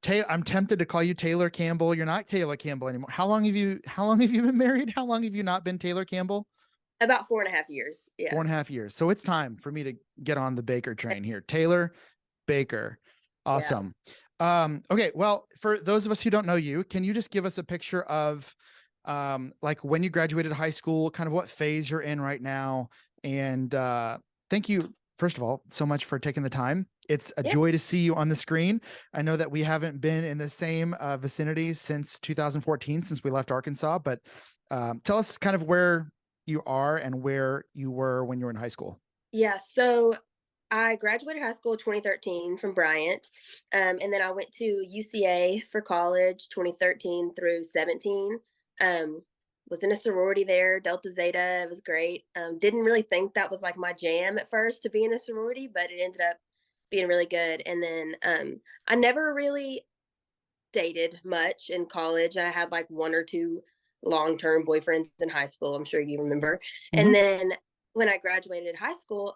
I'm tempted to call you Taylor Campbell. You're not Taylor Campbell anymore. How long have you been married? How long have you not been Taylor Campbell? About 4.5 years. Yeah. 4.5 years. So it's time for me to get on the Baker train here. Taylor Baker. Awesome. Yeah. Okay. Well, for those of us who don't know you, can you just give us a picture of like when you graduated high school, kind of what phase you're in right now? And thank you, first of all, so much for taking the time. It's a joy to see you on the screen. I know that we haven't been in the same vicinity since 2014, since we left Arkansas, but tell us kind of where you are and where you were when you were in high school. Yeah. So I graduated high school in 2013 from Bryant. And then I went to UCA for college, 2013 through 17. Was in a sorority there, Delta Zeta. It was great. Didn't really think that was like my jam at first to be in a sorority, but it ended up being really good. And then I never really dated much in college. I had like one or two long-term boyfriends in high school. I'm sure you remember. Mm-hmm. And then when I graduated high school,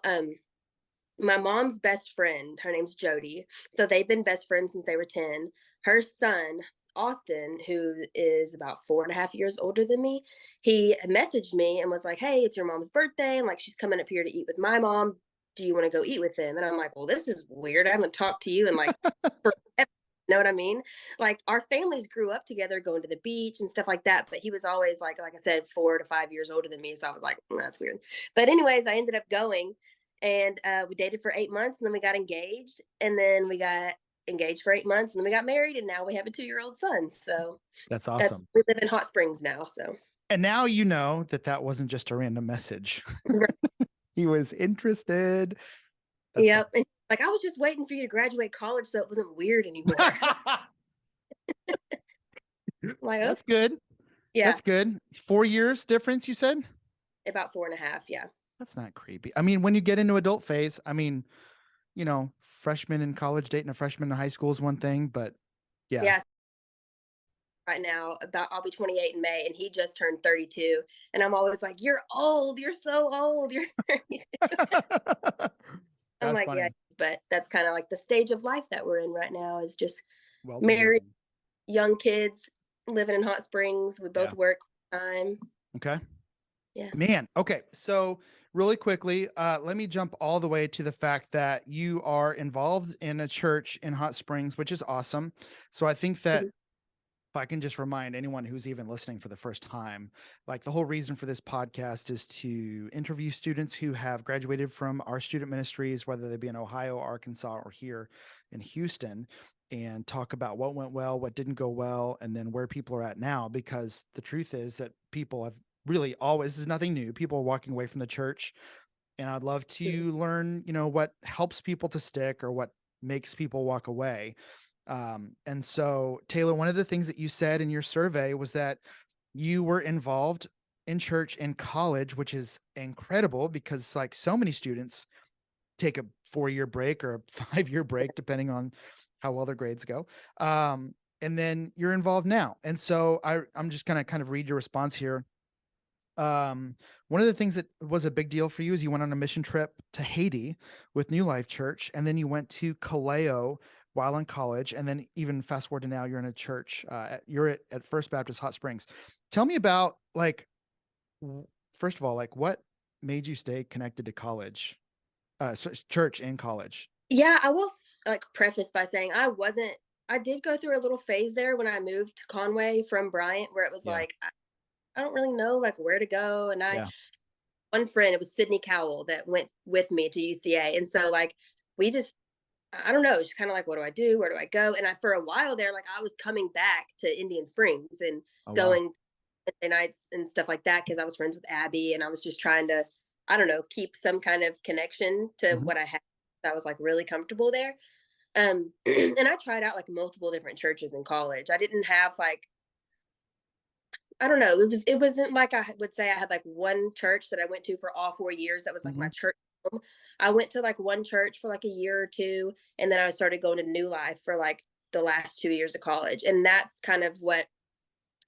my mom's best friend, her name's Jody. So they've been best friends since they were 10. Her son, Austin, who is about 4.5 years older than me, he messaged me and was like, hey, it's your mom's birthday. And like, she's coming up here to eat with my mom. Do you want to go eat with them? And I'm like, well, this is weird. I haven't talked to you in like forever. Know what I mean? Like our families grew up together, going to the beach and stuff like that. But he was always like I said, 4 to 5 years older than me. So I was like, that's weird. But anyways, I ended up going and we dated for 8 months and then we got engaged and then we got engaged for 8 months and then we got married and now we have a 2-year-old son. So that's awesome. We live in Hot Springs now. So. And now you know that wasn't just a random message. He was interested. That's yep. And like, I was just waiting for you to graduate college so it wasn't weird anymore. Like, that's good. Yeah. That's good. 4 years difference, you said? About 4.5, yeah. That's not creepy. I mean, when you get into adult phase, I mean, you know, freshman in college dating a freshman in high school is one thing, but yeah. Yeah. Right now, I'll be 28 in May and he just turned 32. And I'm always like, you're old. You're so old. You're 32. I'm like, funny. Yeah, but that's kind of like the stage of life that we're in right now is just married, young kids, living in Hot Springs. We both work time. Okay. Yeah. Man. Okay. So really quickly, let me jump all the way to the fact that you are involved in a church in Hot Springs, which is awesome. So I think that if I can just remind anyone who's even listening for the first time, like the whole reason for this podcast is to interview students who have graduated from our student ministries, whether they be in Ohio, Arkansas, or here in Houston, and talk about what went well, what didn't go well, and then where people are at now. Because the truth is that people have really always, this is nothing new. People are walking away from the church, and I'd love to learn, you know, what helps people to stick or what makes people walk away. And so, Taylor, one of the things that you said in your survey was that you were involved in church in college, which is incredible because like so many students take a 4-year break or a 5-year break, depending on how well their grades go. And then you're involved now. And so I'm just going to kind of read your response here. One of the things that was a big deal for you is you went on a mission trip to Haiti with New Life Church, and then you went to Kaleo while in college, and then even fast forward to now, you're in a church. You're at First Baptist Hot Springs. Tell me about, like, first of all, like what made you stay connected to college, church in college? Yeah, I will like preface by saying I did go through a little phase there when I moved to Conway from Bryant, where it was like, I don't really know like where to go. And one friend, it was Sydney Cowell that went with me to UCA. And so like, we just, I don't know, it's kind of like, what do I do? Where do I go? And for a while there, like I was coming back to Indian Springs and going Wednesday nights and stuff like that. Cause I was friends with Abby and I was just trying to, I don't know, keep some kind of connection to what I had. I was like really comfortable there. And I tried out like multiple different churches in college. I didn't have like, I don't know. It wasn't like I would say I had like one church that I went to for all 4 years. That was like my church home. I went to like one church for like a year or two. And then I started going to New Life for like the last 2 years of college. And that's kind of where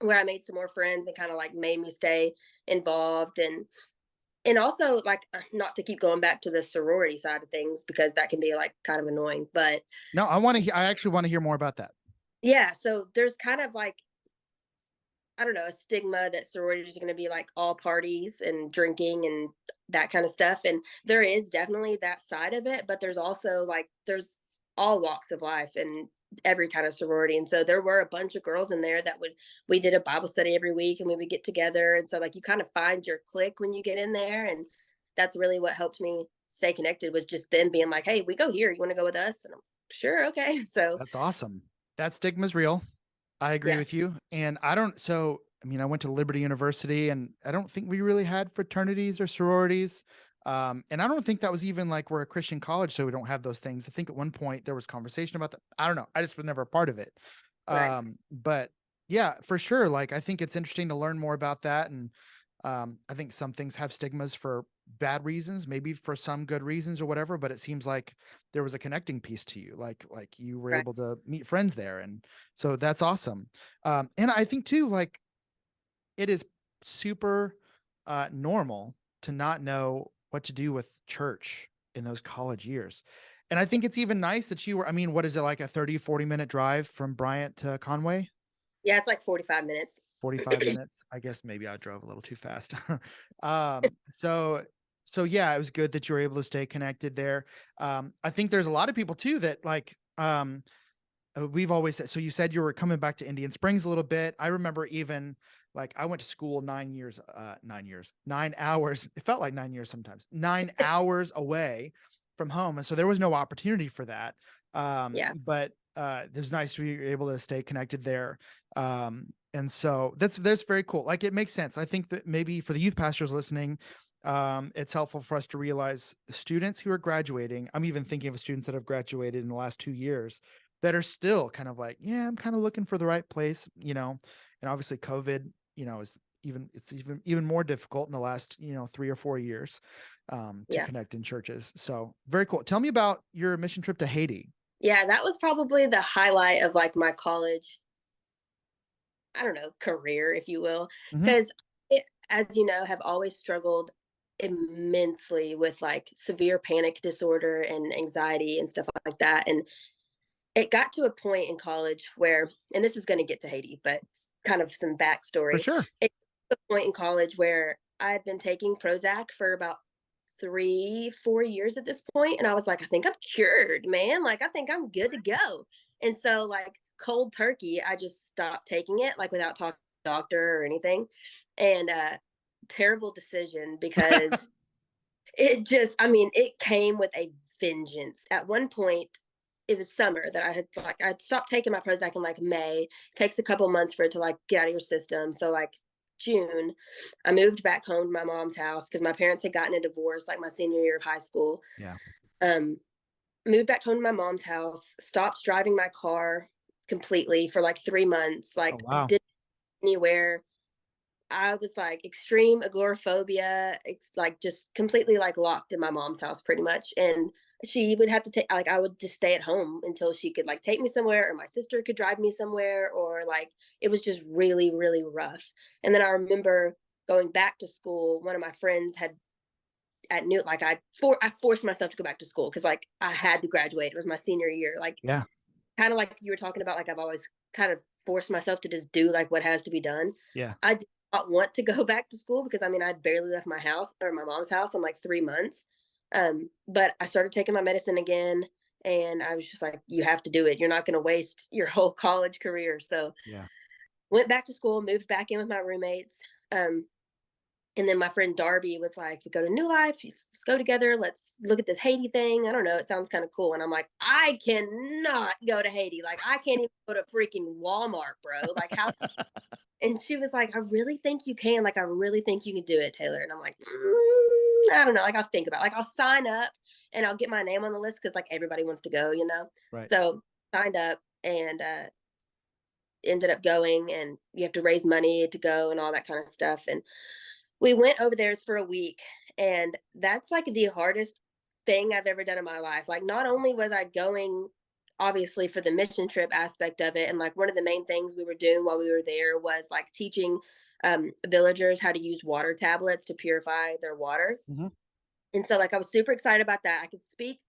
I made some more friends and kind of like made me stay involved. And also like, not to keep going back to the sorority side of things, because that can be like kind of annoying, but no, I actually want to hear more about that. Yeah, so there's kind of like, I don't know, a stigma that sororities are going to be like all parties and drinking and that kind of stuff. And there is definitely that side of it, but there's also like, there's all walks of life and every kind of sorority. And so there were a bunch of girls in there that we did a Bible study every week and we would get together. And so like you kind of find your clique when you get in there. And that's really what helped me stay connected, was just them being like, hey, we go here. You want to go with us? And I'm sure. Okay. So That's awesome. That stigma's real. I agree yeah, with you. And I mean, I went to Liberty University and I don't think we really had fraternities or sororities. And I don't think that was even like we're a Christian college, so we don't have those things. I think at one point there was conversation about that. I don't know. I just was never a part of it. right. But yeah, for sure. Like, I think it's interesting to learn more about that. And I think some things have stigmas for bad reasons, maybe for some good reasons or whatever, but it seems like there was a connecting piece to you, like you were Right. able to meet friends there. And so that's awesome. And I think too, like, it is super normal to not know what to do with church in those college years. And I think it's even nice that you were, I mean, what is it, like a 30-40 minute drive from Bryant to Conway? Yeah, it's like 45 minutes. 45 minutes. I guess maybe I drove a little too fast. um, so so yeah, it was good that you were able to stay connected there. I think there's a lot of people too that like we've always said, so you said you were coming back to Indian Springs a little bit. I remember even like I went to school 9 years, 9 years, 9 hours. It felt like 9 years sometimes, 9 hours away from home. And so there was no opportunity for that. Yeah. But it was nice to be able to stay connected there. And so that's very cool. Like, it makes sense. I think that maybe for the youth pastors listening, it's helpful for us to realize the students who are graduating. I'm even thinking of students that have graduated in the last 2 years that are still kind of like, yeah, I'm kind of looking for the right place, and obviously COVID, is even more difficult in the last, 3 or 4 years, to Yeah. connect in churches. So very cool. Tell me about your mission trip to Haiti. Yeah, that was probably the highlight of like my college, I don't know, career, if you will. Hmm. Because, as you know, have always struggled immensely with like severe panic disorder and anxiety and stuff like that. And it got to a point in college where, and this is going to get to Haiti, but kind of some For backstory. sure. It got to a point in college where I had been taking Prozac for about 3, 4 years at this point, and I was like, I think I'm cured, man. Like, I think I'm good to go. And so, like, cold turkey, I just stopped taking it, like, without talking to the doctor or anything. And terrible decision, because it just, I mean, it came with a vengeance. At one point, it was summer that I stopped taking my Prozac in like May. It takes a couple months for it to like get out of your system. So like June, I moved back home to my mom's house because my parents had gotten a divorce like my senior year of high school. Yeah. Um, Moved back home to my mom's house, stopped driving my car completely for like 3 months, Oh, like wow. didn't anywhere. I was like extreme agoraphobia. It's like just completely like locked in my mom's house pretty much. And she would have to take, like, I would just stay at home until she could like take me somewhere, or my sister could drive me somewhere, or like it was just really, really rough. And then I remember going back to school. One of my friends had at New, like I forced myself to go back to school because like I had to graduate. It was my senior year. Like, Yeah. kind of like you were talking about, like I've always kind of forced myself to just do like what has to be done. Yeah. I did not want to go back to school because I mean I'd barely left my house or my mom's house in like 3 months. But I started taking my medicine again, and I was just like, you have to do it. You're not going to waste your whole college career. So Yeah. went back to school, moved back in with my roommates. Um, and then my friend Darby was like, "We go to New Life. Let's go together. Let's look at this Haiti thing. I don't know. It sounds kind of cool." And I'm like, I cannot go to Haiti. Like, I can't even go to freaking Walmart, bro. Like, how? And she was like, I really think you can. Like, I really think you can do it, Taylor. And I'm like, I don't know. Like, I'll think about it. Like, I'll sign up and I'll get my name on the list because, like, everybody wants to go, you know? Right. So, signed up and ended up going, and you have to raise money to go and all that kind of stuff. And we went over there for a week, and that's like the hardest thing I've ever done in my life. Like, not only was I going obviously for the mission trip aspect of it, and like one of the main things we were doing while we were there was like teaching villagers how to use water tablets to purify their water. Hmm. And so like I was super excited about that. I could speak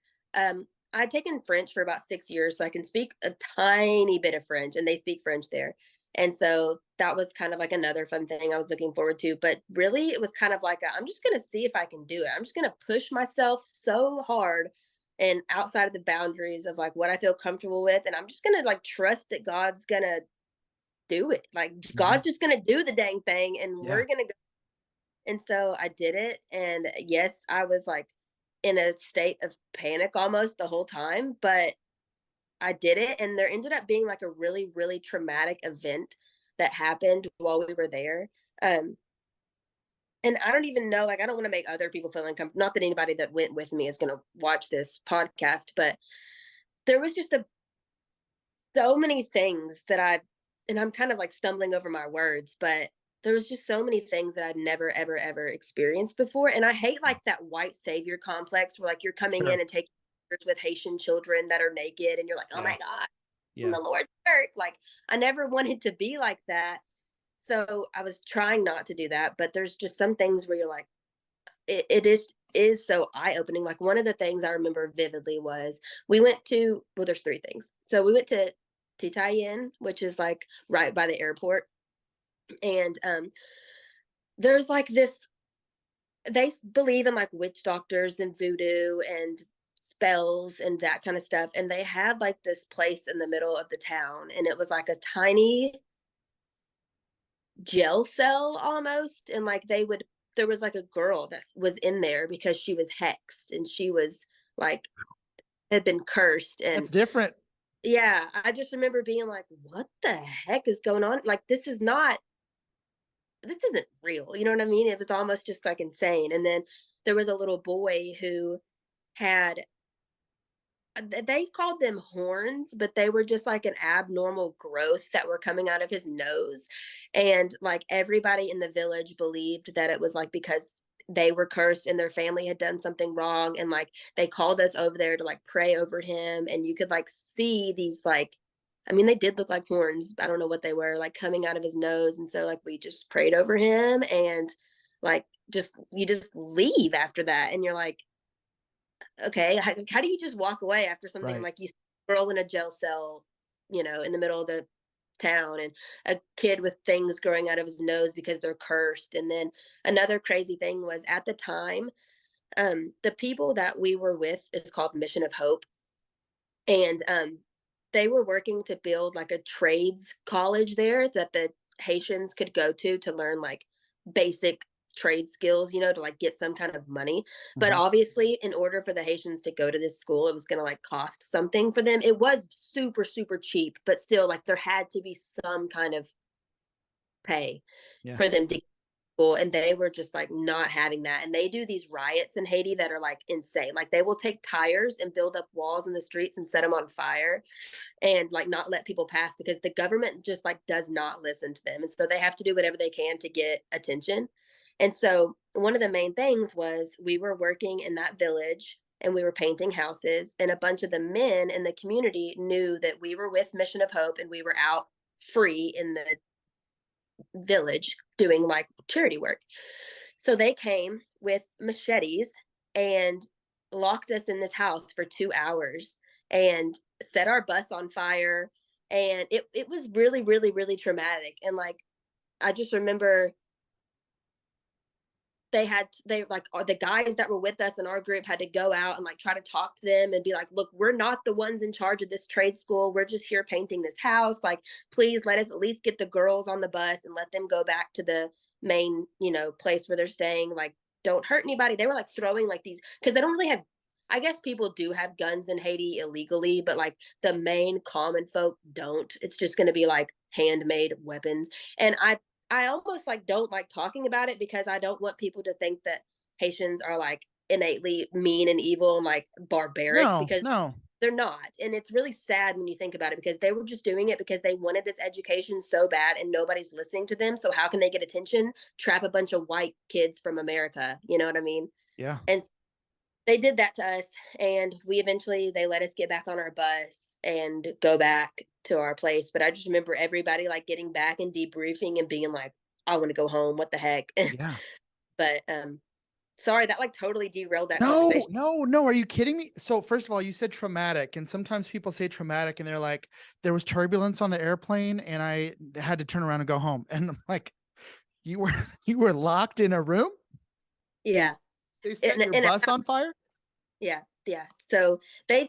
I'd taken French for about 6 years, so I can speak a tiny bit of French, and they speak French there. And so that was kind of like another fun thing I was looking forward to. But really, it was kind of like, I'm just going to see if I can do it. I'm just going to push myself so hard and outside of the boundaries of like what I feel comfortable with. And I'm just going to like trust that God's going to do it. Like Mhm. God's just going to do the dang thing, and Yeah. we're going to go. And so I did it. And yes, I was like in a state of panic almost the whole time, but I did it. And there ended up being like a really, really traumatic event that happened while we were there. Um, and I don't even know, like, I don't want to make other people feel uncomfortable. Not that anybody that went with me is going to watch this podcast, but there was just so many things that and I'm kind of like stumbling over my words, but there was just so many things that I'd never, ever, ever experienced before. And I hate like that white savior complex where like you're coming Sure. in and taking pictures with Haitian children that are naked and you're like, oh Yeah. my God, in Yeah. the Lord's work. Like I never wanted to be like that. So I was trying not to do that, but there's just some things where you're like, it is so eye-opening. Like one of the things I remember vividly was we went to, well, there's three things. So we went to Titayen, which is like right by the airport. And there's like this, they believe in like witch doctors and voodoo and spells and that kind of stuff. And they had like this place in the middle of the town, and it was like a tiny jail cell almost. And like there was like a girl that was in there because she was hexed and she was like had been cursed. That's And different. yeah, I just remember being like, what the heck is going on? Like this isn't real. You know what I mean? It was almost just like insane. And then there was a little boy who had, they called them horns, but they were just like an abnormal growth that were coming out of his nose. And like everybody in the village believed that it was like because they were cursed and their family had done something wrong. And like they called us over there to like pray over him. And you could like see these like, I mean, they did look like horns. I don't know what they were, like coming out of his nose. And so like we just prayed over him, and like just you just leave after that. And you're like, okay, how do you just walk away after something Right. like you girl in a jail cell, in the middle of the town, and a kid with things growing out of his nose because they're cursed. And then another crazy thing was at the time, the people that we were with is called Mission of Hope. And they were working to build like a trades college there that the Haitians could go to learn like basic trade skills, to like get some kind of money. But Mhm. obviously, in order for the Haitians to go to this school, it was going to like cost something for them. It was super, super cheap, but still, like there had to be some kind of pay Yeah. for them to school. And they were just like not having that. And they do these riots in Haiti that are like insane. Like they will take tires and build up walls in the streets and set them on fire and like not let people pass because the government just like does not listen to them. And so they have to do whatever they can to get attention. And so one of the main things was we were working in that village and we were painting houses, and a bunch of the men in the community knew that we were with Mission of Hope and we were out free in the village doing like charity work. So they came with machetes and locked us in this house for 2 hours and set our bus on fire. And it was really, really, really traumatic. And like, I just remember they like the guys that were with us in our group had to go out and like try to talk to them and be like, look, we're not the ones in charge of this trade school. We're just here painting this house. Like, please let us at least get the girls on the bus and let them go back to the main, place where they're staying. Like, don't hurt anybody. They were like throwing like these because they don't really have, I guess people do have guns in Haiti illegally, but like the main common folk don't. It's just going to be like handmade weapons. And I almost like don't like talking about it because I don't want people to think that Haitians are like innately mean and evil and like barbaric, No, because no. they're not. And it's really sad when you think about it because they were just doing it because they wanted this education so bad and nobody's listening to them. So how can they get attention? Trap a bunch of white kids from America. You know what I mean? Yeah. And they did that to us, and they let us get back on our bus and go back to our place. But I just remember everybody like getting back and debriefing and being like, I want to go home, what the heck. Yeah. But Sorry, that like totally derailed that No, conversation. no. Are you kidding me? So first of all, you said traumatic, and sometimes people say traumatic and they're like, there was turbulence on the airplane and I had to turn around and go home. And I'm like, you were you were locked in a room? Yeah. They set your And bus on fire? yeah, yeah. So I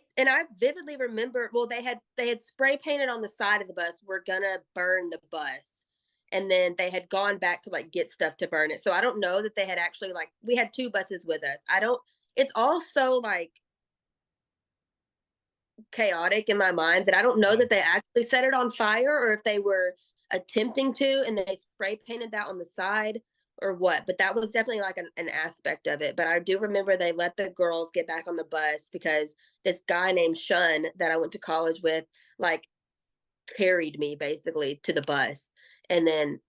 vividly remember, well, they had spray painted on the side of the bus, "We're gonna burn the bus." And then they had gone back to like get stuff to burn it. So I don't know that they had actually like, we had two buses with us. I don't, it's also like chaotic in my mind that I don't know Yeah. that they actually set it on fire or if they were attempting to and they spray painted that on the side or what. But that was definitely like an aspect of it. But I do remember they let the girls get back on the bus because this guy named Shun that I went to college with, like, carried me basically to the bus. And then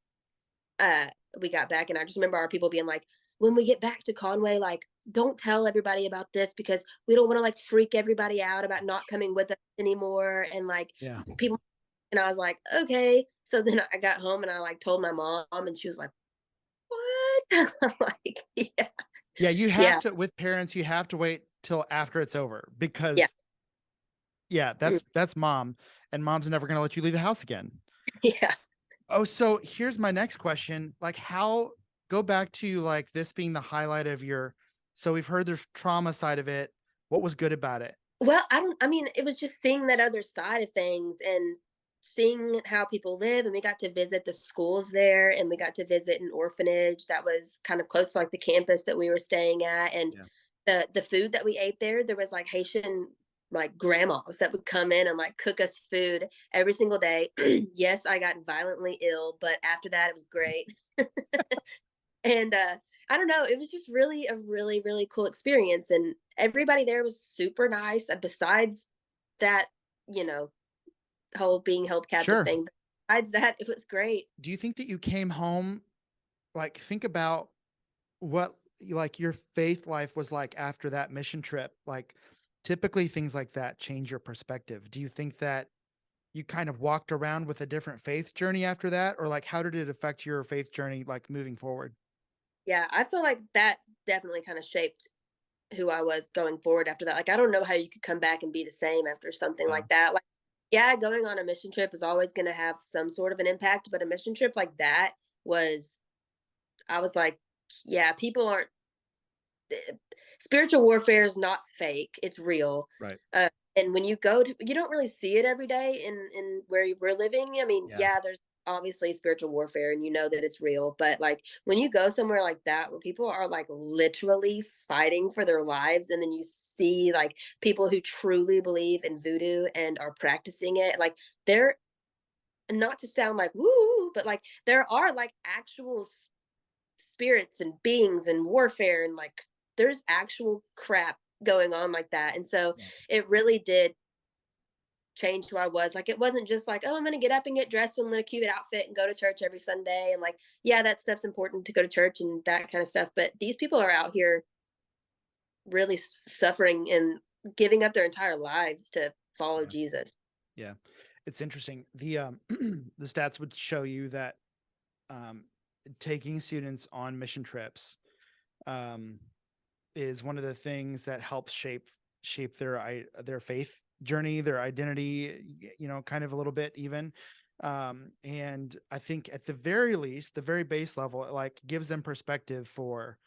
uh we got back and I just remember our people being like, when we get back to Conway, like, don't tell everybody about this because we don't want to like freak everybody out about not coming with us anymore. And like Yeah. people, and I was like, okay. So then I got home and I like told my mom and she was like, what? I'm like, yeah, Yeah, you have yeah, to, with parents, you have to wait till after it's over yeah, because yeah, mm, that's mom, and mom's never gonna let you leave the house again. yeah. Oh, so here's my next question. Like how go back to like this being the highlight of your, so we've heard there's trauma side of it. What was good about it? Well, I mean, it was just seeing that other side of things and seeing how people live. And we got to visit the schools there and we got to visit an orphanage that was kind of close to like the campus that we were staying at. And Yeah. the food that we ate there was like Haitian like grandmas that would come in and like cook us food every single day. Yes, I got violently ill, but after that it was great. And I don't know, it was just really a really really cool experience and everybody there was super nice, besides that, you know, whole being held captive Sure. thing. But besides that, it was great. Do you think that you came home, like think about what like your faith life was like after that mission trip? Like typically things like that change your perspective. Do you think that you kind of walked around with a different faith journey after that? Or like how did it affect your faith journey like moving forward? Yeah, I feel like that definitely kind of shaped who I was going forward after that. Like, I don't know how you could come back and be the same after something Yeah. like that. Like, yeah, going on a mission trip is always going to have some sort of an impact, but a mission trip like that was, I was like, yeah, people aren't, eh, spiritual warfare is not fake, it's real. Right. And when you go to, you don't really see it every day in where we're living. I mean, Yeah. yeah, there's obviously spiritual warfare and you know that it's real, but like when you go somewhere like that where people are like literally fighting for their lives and then you see like people who truly believe in voodoo and are practicing it, like they're, not to sound like woo, but like there are like actual spirits and beings and warfare and like there's actual crap going on like that. And so Yeah. it really did change who I was. Like it wasn't just like, oh, I'm gonna get up and get dressed in a cute outfit and go to church every Sunday. And like, yeah, that stuff's important to go to church and that kind of stuff. But these people are out here really suffering and giving up their entire lives to follow Yeah. Jesus. Yeah. It's interesting. The the stats would show you that um taking students on mission trips um is one of the things that helps shape their faith journey, their identity, you know, kind of a little bit even. And I think at the very least, the very base level, it like gives them perspective for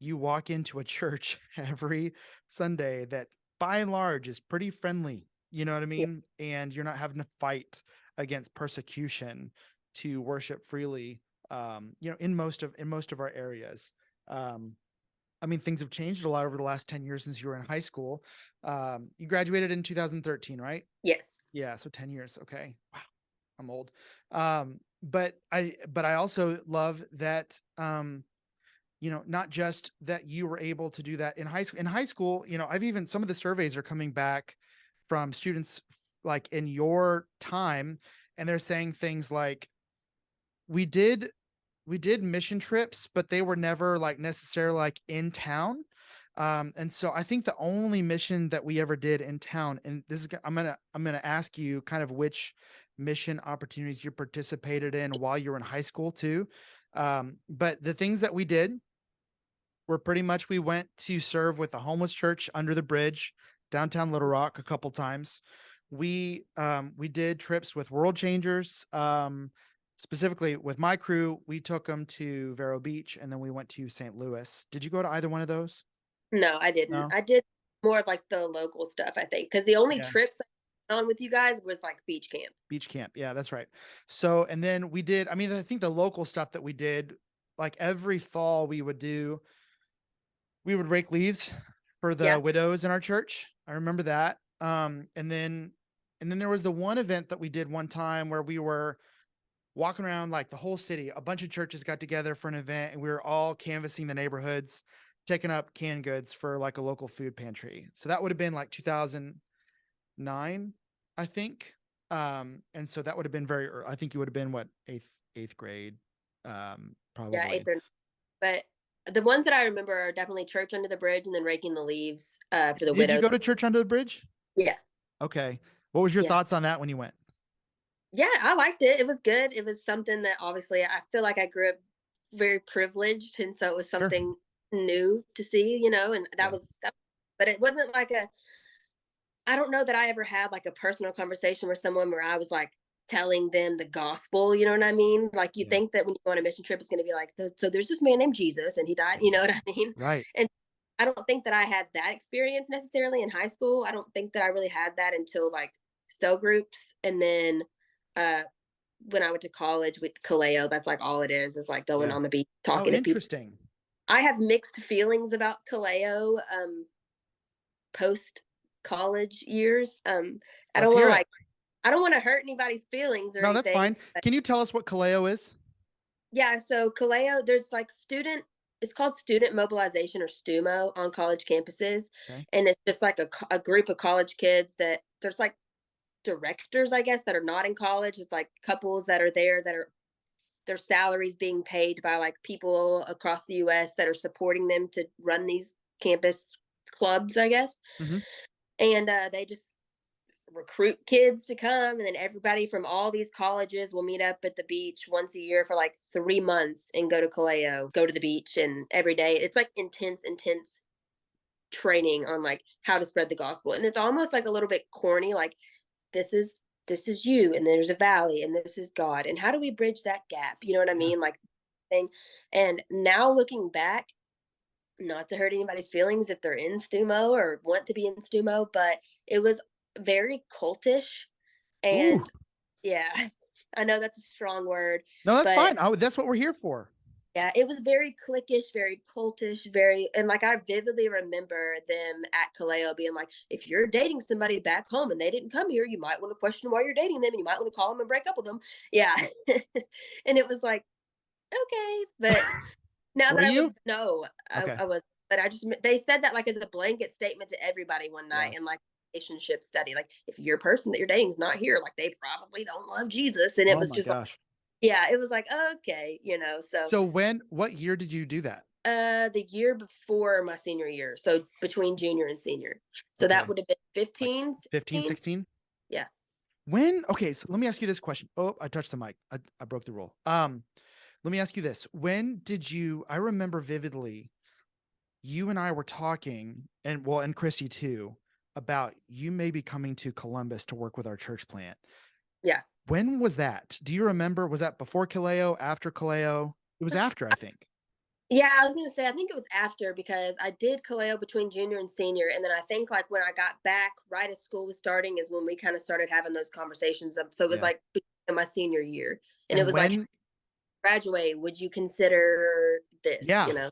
you walk into a church every Sunday that by and large is pretty friendly. You know what I Yeah. mean? And you're not having to fight against persecution to worship freely. You know, in most of our areas. Um, I mean, things have changed a lot over the last 10 years since you were in high school. You graduated in 2013, right? Yes. Yeah, so 10 years. Okay. Wow. I'm old. But I also love that you know, not just that you were able to do that in high school. In high school, you know, I've even some of the surveys are coming back from students like in your time, and they're saying things like, we did we did mission trips, but they were never like necessarily like in town. And so I think the only mission that we ever did in town, and this is I'm gonna ask you kind of which mission opportunities you participated in while you were in high school too. But the things that we did where pretty much we went to serve with a homeless church under the bridge, downtown Little Rock a couple times. We did trips with World Changers. Specifically with my crew, we took them to Vero Beach and then we went to St. Louis. Did you go to either one of those? No, I didn't. No? I did more of like the local stuff, I think, because the only Yeah. trips I went on with you guys was like beach camp. Beach camp. Yeah, that's right. So, and then we did, I mean, I think the local stuff that we did, like every fall we would rake leaves for the Yeah. widows in our church. I remember that. And then there was the one event that we did one time where we were walking around like the whole city. A bunch of churches got together for an event and we were all canvassing the neighborhoods, taking up canned goods for like a local food pantry. So that would have been like 2009, I think. And so that would have been I think you would have been what, eighth grade, Yeah, probably. eighth or but the ones that I remember are definitely church under the bridge and then raking the leaves for the Did you widows. go to church under the bridge? Yeah. Okay. What was your Yeah. thoughts on that when you went? Yeah, I liked it. It was good. It was something that obviously I feel like I grew up very privileged, and so it was Sure. something new to see, and Yeah. that was that, but it wasn't like I don't know that I ever had like a personal conversation with someone where I was like telling them the gospel, you know what I mean? Like you Yeah. think that when you go on a mission trip, it's going to be like, so there's this man named Jesus and he died, you know what I mean? Right. And I don't think that I had that experience necessarily in high school. I don't think that I really had that until like cell groups. And then uh, when I went to college with Kaleo, that's like all it is like going Yeah. on the beach, Oh, talking to people. interesting. I have mixed feelings about Kaleo post college years. I Let's don't want hear to it. I don't want to hurt anybody's feelings or No, that's anything. fine. Can you tell us what Kaleo is? Yeah, so Kaleo, there's like it's called student mobilization or STUMO on college campuses. Okay. And it's just like a group of college kids that there's like directors, I guess, that are not in college. It's like couples that are there that are their salaries being paid by like people across the US that are supporting them to run these campus clubs, I guess. Mm-hmm. And they just recruit kids to come, and then everybody from all these colleges will meet up at the beach once a year for like 3 months and go to Kaleo, go to the beach, and every day it's like intense training on like how to spread the gospel. And it's almost like a little bit corny, like this is you, and there's a valley, and this is God, and how do we bridge that gap, you know what I mean, like thing. And now looking back, not to hurt anybody's feelings if they're in STUMO or want to be in STUMO, but it was very cultish. And Ooh. yeah, I know that's a strong word. No, that's but fine. That's what we're here for. yeah, it was very cliquish, very cultish, and like I vividly remember them at Kaleo being like, if you're dating somebody back home and they didn't come here, you might want to question why you're dating them and you might want to call them and break up with them. Yeah. And it was like, okay, but now Were that I you? would know, Okay. I was, but they said that like as a blanket statement to everybody one night Yeah. in like relationship study, like if your person that you're dating is not here, like they probably don't love Jesus. And it Oh was my just like, gosh. yeah, it was like, okay, So what year did you do that? the year before my senior year, so between junior and senior, so that Okay. would have been Like 15, 15, 16. 16? Yeah. Okay, so let me ask you this question. Oh, I touched the mic. I broke the rule. Let me ask you this. I remember vividly, you and I were talking, and Chrissy too, about you maybe coming to Columbus to work with our church plant. Yeah. When was that? Do you remember? Was that before Kaleo, after Kaleo? It was after, I think. Yeah, I was gonna say I think it was after, because I did Kaleo between junior and senior, and then I think like when I got back right as school was starting is when we kind of started having those conversations. So it was Yeah. like in my senior year, and it And was like, graduate, would you consider this? yeah.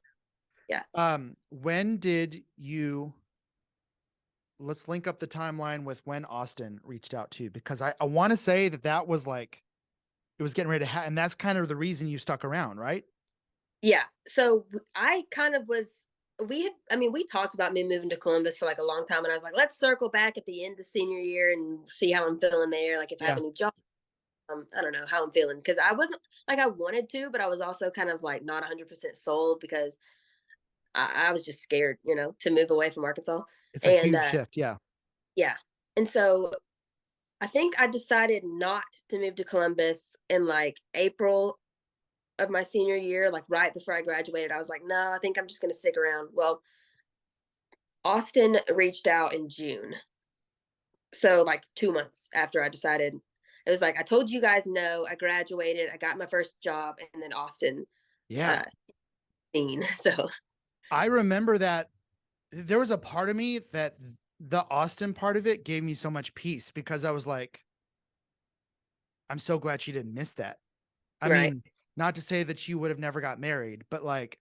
Yeah. When did you? Let's link up the timeline with when Austin reached out to you, because I want to say that was like it was getting ready to and that's kind of the reason you stuck around, right? Yeah. So I kind of was. We talked about me moving to Columbus for like a long time, and I was like, let's circle back at the end of senior year and see how I'm feeling there. Like if I have any jobs. I don't know how I'm feeling, because I wasn't like I wanted to, but I was also kind of like not 100% sold, because I was just scared, to move away from Arkansas. It's a And huge shift. Yeah. yeah. And so I think I decided not to move to Columbus in like April of my senior year, like right before I graduated, I was like, no, I think I'm just going to stick around. Well, Austin reached out in June. So like 2 months after I decided, it was like, I told you guys no, I graduated, I got my first job, and then Austin Yeah. uh scene. So I remember that there was a part of me that the Austin part of it gave me so much peace, because I was like, I'm so glad she didn't miss that. I right. mean, not to say that she would have never got married, but like,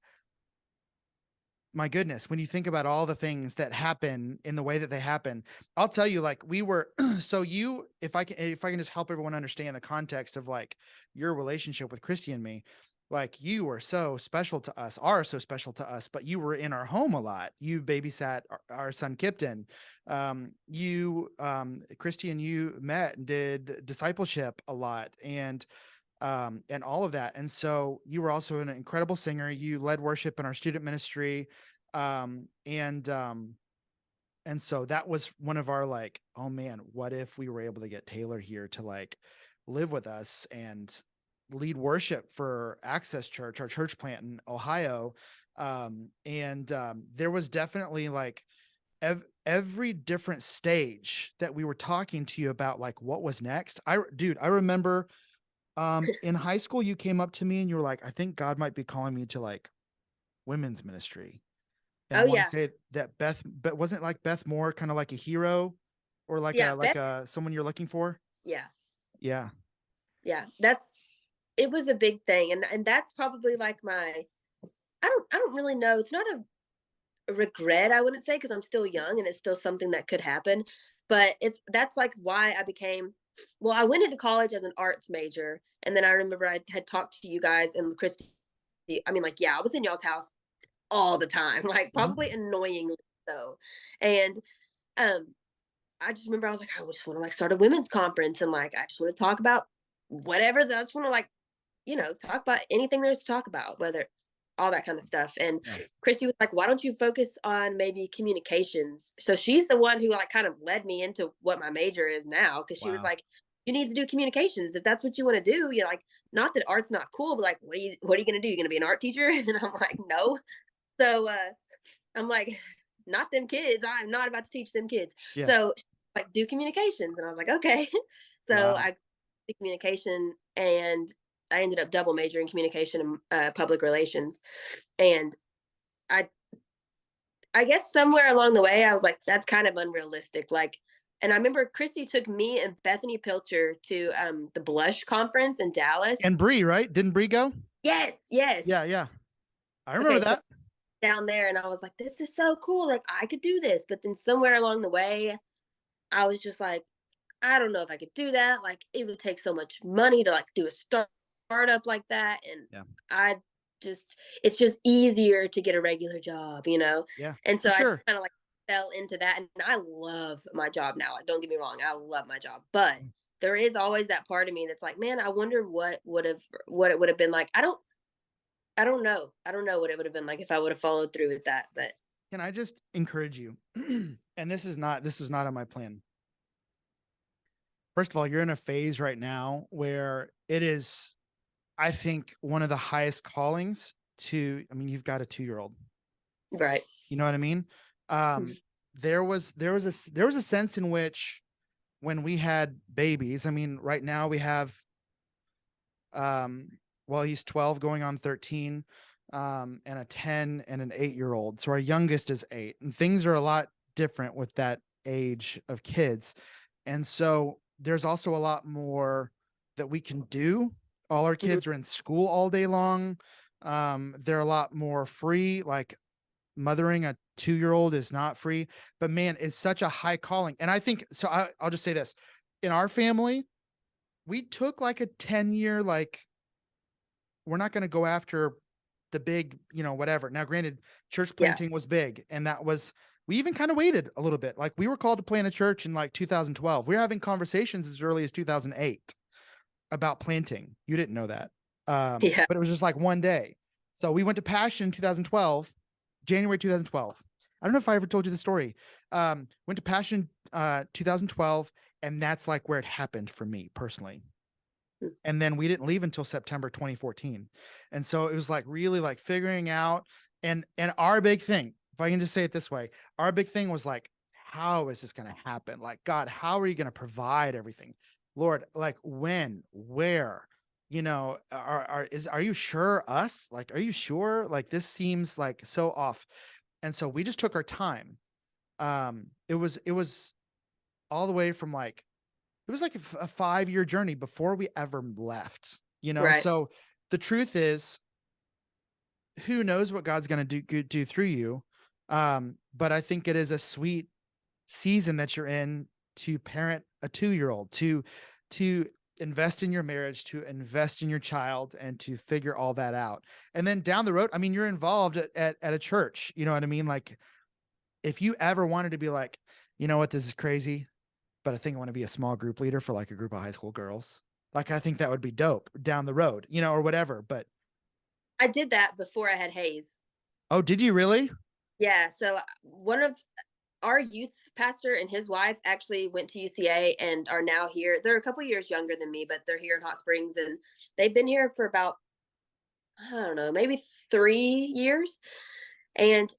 my goodness, when you think about all the things that happen in the way that they happen, I'll tell you, like, we were, so you, if I can just help everyone understand the context of like your relationship with Christy and me, like, you were so special to us, are so special to us, but you were in our home a lot. You babysat our son Kipton. Christy and you met and did discipleship a lot, and all of that. And so you were also an incredible singer. You led worship in our student ministry. Um, and, um, and so that was one of our like, oh man, what if we were able to get Taylor here to like live with us and lead worship for Access Church, our church plant in Ohio. There was definitely like every different stage that we were talking to you about, like what was next. I remember in high school, you came up to me and you were like, I think God might be calling me to like women's ministry. And I Oh want to yeah. say that but wasn't like Beth Moore kind of like a hero, or like Yeah. someone you're looking for? Yeah. Yeah. Yeah. It was a big thing. And that's probably like I don't really know. It's not a regret, I wouldn't say, because I'm still young and it's still something that could happen. But that's like why I became, well, I went into college as an arts major. And then I remember I had talked to you guys and Christy. I mean, like, yeah, I was in y'all's house all the time, like probably annoyingly so. And um, I just remember I was like, I just want to like start a women's conference, and like I just want to talk about whatever. I just want to like, talk about anything there's to talk about, whether all that kind of stuff. And Yeah. Christy was like, why don't you focus on maybe communications? So she's the one who like kind of led me into what my major is now, because she was Wow. like, you need to do communications if that's what you want to do. You're like, not that art's not cool, but like, what are you gonna do? You're gonna be an art teacher? And I'm like, no. So I'm like, not them kids. I'm not about to teach them kids. Yeah. So like, do communications. And I was like, okay. So Wow. I did communication, and I ended up double majoring communication and public relations. And I I guess somewhere along the way, I was like, that's kind of unrealistic. Like, and I remember Christy took me and Bethany Pilcher to the Blush conference in Dallas. And Bree, right? Didn't Bree go? Yes, yes. Yeah. Yeah. I remember Okay, so that. down there, and I was like, this is so cool. Like, I could do this. But then somewhere along the way, I was just like, I don't know if I could do that. Like, it would take so much money to like do a startup like that. And Yeah. it's just easier to get a regular job. Yeah. And so For I just sure. kind of like fell into that. And I love my job now. Like, don't get me wrong, I love my job. But there is always that part of me that's like, man, I wonder what it would have been like. I don't know. I don't know what it would have been like if I would have followed through with that. But Can I just encourage you? And this is not on my plan. First of all, you're in a phase right now where it is, I think, one of the highest callings to, I mean, you've got a 2-year-old. right. You know what I mean? There was a sense in which when we had babies, I mean, right now we have, well, he's 12 going on 13, and a 10 and an 8-year-old. So our youngest is 8, and things are a lot different with that age of kids. And so there's also a lot more that we can do. All our kids are in school all day long. They're a lot more free. Like, mothering a 2-year-old is not free, but man, it's such a high calling. And I think, so I'll just say this, in our family, we took like a 10-year, like, we're not going to go after the big, whatever. Now, granted, church Yeah. planting was big, and we even kind of waited a little bit. Like, we were called to plant a church in like 2012. We were having conversations as early as 2008 about planting. You didn't know that. Yeah. But it was just like one day. So we went to Passion 2012, January 2012. I don't know if I ever told you the story. Went to Passion 2012, and that's like where it happened for me personally. And then we didn't leave until September 2014. And so it was like really like figuring out, and our big thing, if I can just say it this way, our big thing was like, how is this going to happen? Like, God, how are you going to provide everything? Lord, like when, where, are you sure us? Like, are you sure? Like, this seems like so off. And so we just took our time. It was all the way from like, it was like a 5-year journey before we ever left, Right. So the truth is, who knows what God's going to do through you. But I think it is a sweet season that you're in to parent a 2-year-old, to invest in your marriage, to invest in your child, and to figure all that out. And then down the road, I mean, you're involved at a church, you know what I mean? Like, if you ever wanted to be like, you know what, this is crazy, but I think I want to be a small group leader for like a group of high school girls. Like, I think that would be dope down the road, or whatever. But I did that before I had Haze. oh, did you really? Yeah. So one of our youth pastor and his wife actually went to UCA and are now here. They're a couple years younger than me, but they're here in Hot Springs, and they've been here for about, I don't know, maybe 3 years. And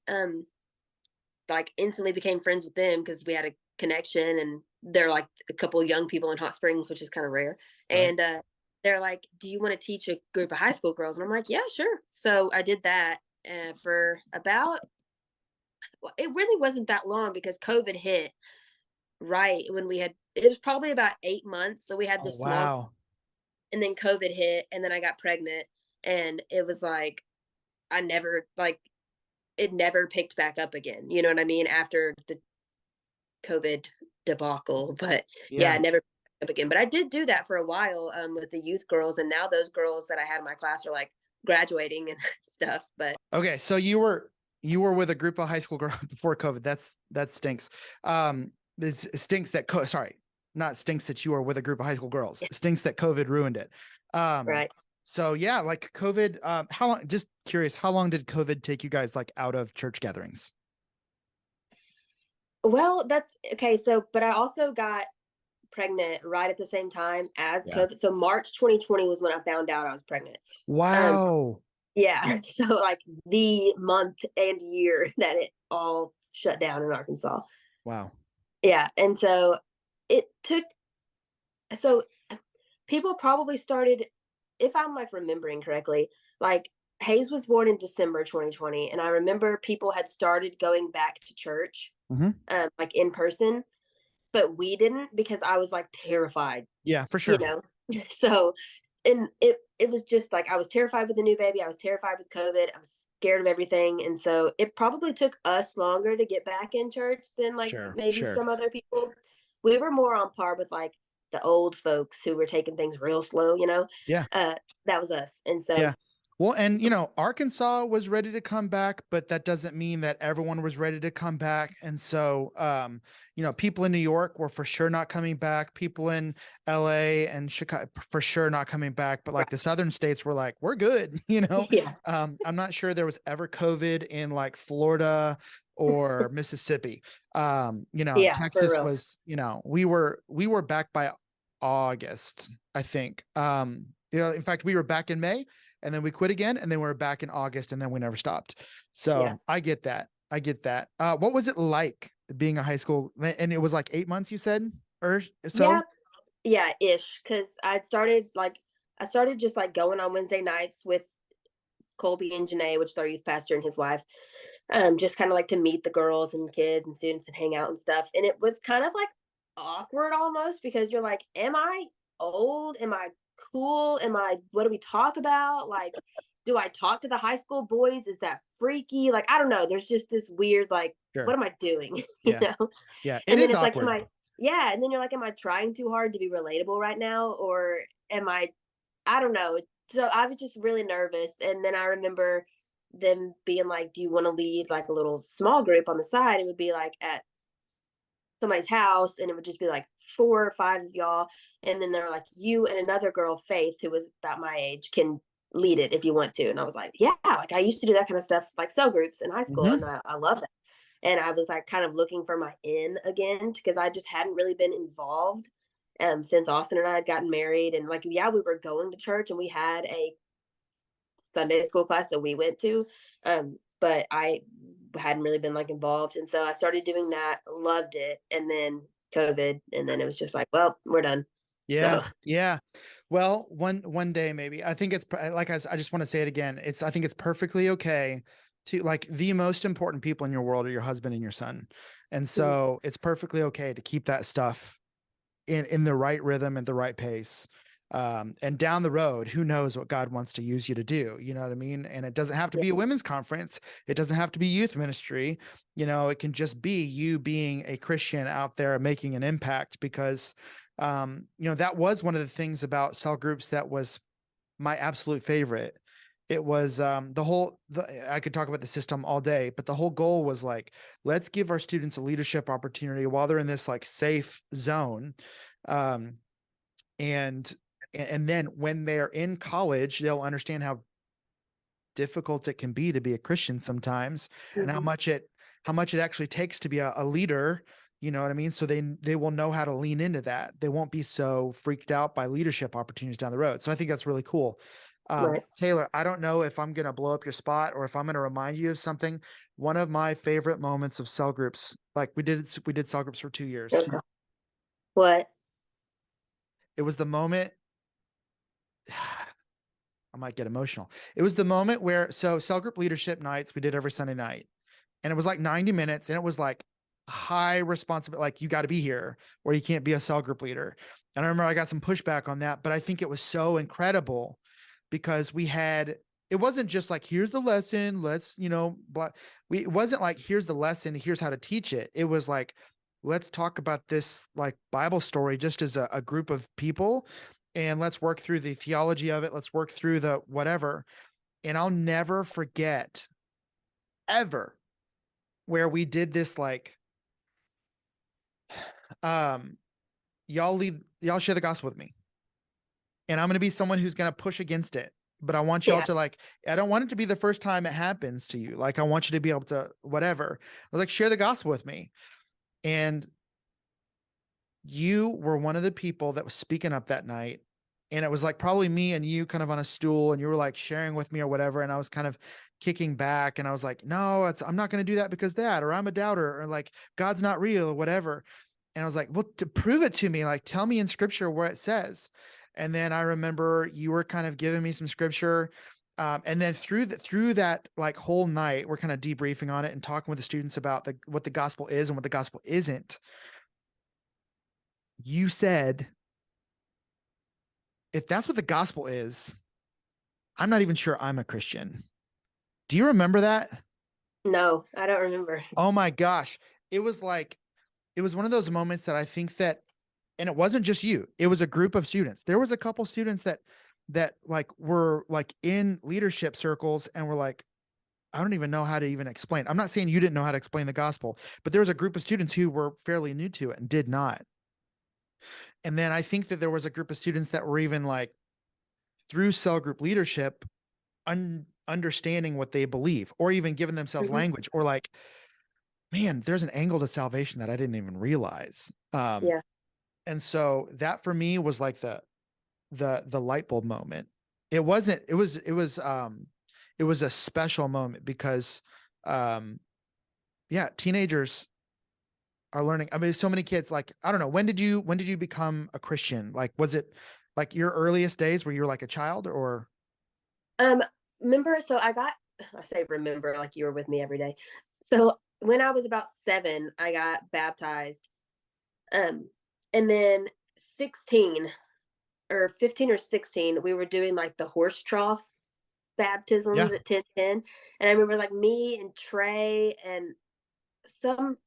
like instantly became friends with them because we had a connection, and they're like a couple young people in Hot Springs, which is kind of rare. Right. And they're like, do you want to teach a group of high school girls? And I'm like, yeah, sure. So I did that for about, well, it really wasn't that long because COVID hit right when it was probably about 8 months. So we had Oh, this small, wow. and then COVID hit, and then I got pregnant, and it was like, I never, like, it never picked back up again. You know what I mean? After the COVID debacle, but yeah, Yeah. I never picked up again. But I did do that for a while with the youth girls, and now those girls that I had in my class are like graduating and stuff. But Okay. So you were with a group of high school girls before COVID. That stinks. This stinks that sorry, not stinks that you were with a group of high school girls. Stinks that COVID ruined it. right. So yeah, like COVID, how long, just curious, how long did COVID take you guys like out of church gatherings? Well, that's okay. So, but I also got pregnant right at the same time as Yeah. COVID. So March 2020 was when I found out I was pregnant. Um, Wow. yeah. So like the month and year that it all shut down in Arkansas. Wow. Yeah. And so it took, so people probably started, if I'm like remembering correctly, like Hayes was born in December 2020. And I remember people had started going back to church, Mhm. like in person, but we didn't because I was like terrified, Yeah, for you sure. know? So, and it was just like I was terrified with the new baby. I was terrified with COVID. I was scared of everything. And so it probably took us longer to get back in church than like Sure. maybe Sure. some other people. We were more on par with like the old folks who were taking things real slow, you know? Yeah. Uh that was us. And so Yeah. Well, and Arkansas was ready to come back, but that doesn't mean that everyone was ready to come back. And so, people in New York were for sure not coming back. People in LA and Chicago for sure not coming back. But like the southern states were like, we're good. yeah. I'm not sure there was ever COVID in like Florida or Mississippi. Yeah, for Texas real. was, we were back by August, I think. In fact, we were back in May and then we quit again and then we're back in August and then we never stopped. Yeah. So I get that. I get that. What was it like being a high school? And it was like 8 months, you said, or Yeah. so? Yeah, ish. Cause I started just like going on Wednesday nights with Colby and Janae, which is our youth pastor and his wife. Just kind of like to meet the girls and kids and students and hang out and stuff. And it was kind of like awkward almost because you're like, am I old? Am I cool? What do we talk about? Like, do I talk to the high school boys? Is that freaky? Like, I don't know. There's just this weird, like, Sure. what am I doing? you Yeah. know? Yeah. It And then is it's like, awkward. yeah. And then you're like, am I trying too hard to be relatable right now? Or I don't know. So I was just really nervous. And then I remember them being like, do you want to lead like a little small group on the side? It would be like at somebody's house, and it would just be like 4 or 5 of y'all. And then they're like, you and another girl, Faith, who was about my age, can lead it if you want to. And I was like, yeah, like I used to do that kind of stuff, like cell groups in high school. Mhm. And I love it. And I was like kind of looking for my in again because I just hadn't really been involved. since Austin and I had gotten married. And like, yeah, we were going to church and we had a Sunday school class that we went to. But I hadn't really been like involved. And so I started doing that, loved it. And then COVID. And then it was just like, well, we're done. Yeah. So Yeah. Well, one day maybe. I think it's like I just want to say it again. I think it's perfectly okay to, like, the most important people in your world are your husband and your son. And so it's perfectly okay to keep that stuff in the right rhythm and the right pace. And down the road, who knows what God wants to use you to do? You know what I mean? And it doesn't have to be a women's conference. It doesn't have to be youth ministry. It can just be you being a Christian out there making an impact, because, that was one of the things about cell groups that was my absolute favorite. It was I could talk about the system all day, but the whole goal was like, let's give our students a leadership opportunity while they're in this like safe zone. And then when they're in college, they'll understand how difficult it can be to be a Christian sometimes, and how much it actually takes to be a leader. You know what I mean? So they will know how to lean into that. They won't be so freaked out by leadership opportunities down the road. So I think that's really cool. right. Taylor, I don't know if I'm going to blow up your spot or if I'm going to remind you of something. One of my favorite moments of cell groups, like we did cell groups for 2 years. Okay. What? It was the moment, I might get emotional. It was the moment where, so cell group leadership nights we did every Sunday night, and it was like 90 minutes, and it was like high responsibility, like you got to be here or you can't be a cell group leader. And I remember I got some pushback on that, but I think it was so incredible because it wasn't just like, here's the lesson, let's, it wasn't like, here's the lesson, here's how to teach it. It was like, let's talk about this like Bible story just as a group of people, and let's work through the theology of it. Let's work through the whatever. And I'll never forget ever where we did this, like, y'all share the gospel with me. And I'm going to be someone who's going to push against it. But I want y'all to, like, I don't want it to be the first time it happens to you. Like, I want you to be able to, whatever. I was like, share the gospel with me. And you were one of the people that was speaking up that night. And it was like probably me and you kind of on a stool, and you were like sharing with me or whatever. And I was kind of kicking back, and I was like, no, I'm not going to do that because that, or I'm a doubter, or like God's not real or whatever. And I was like, well, to prove it to me, like, tell me in scripture where it says. And then I remember you were kind of giving me some scripture. And then through that like whole night, we're kind of debriefing on it and talking with the students about what the gospel is and what the gospel isn't. You said, if that's what the gospel is, I'm not even sure I'm a Christian. Do you remember that? No, I don't remember. Oh my gosh. It was one of those moments that I think that, and it wasn't just you, it was a group of students. There was a couple students that like were like in leadership circles and were like, I don't even know how to even explain. I'm not saying you didn't know how to explain the gospel, but there was a group of students who were fairly new to it and did not. And then I think that there was a group of students that were even like through cell group leadership, understanding what they believe, or even giving themselves language, or like, man, there's an angle to salvation that I didn't even realize. Yeah. And so that for me was like the light bulb moment. It was a special moment because, teenagers are learning. I mean, so many kids, like, I don't know, when did you become a Christian? Like, was it like your earliest days where you were like a child, or? Remember, so I say remember, like you were with me every day. So when I was about 7, I got baptized. And then 16 or 15 or 16, we were doing like the horse trough baptisms at 10:10. And I remember like me and Trey and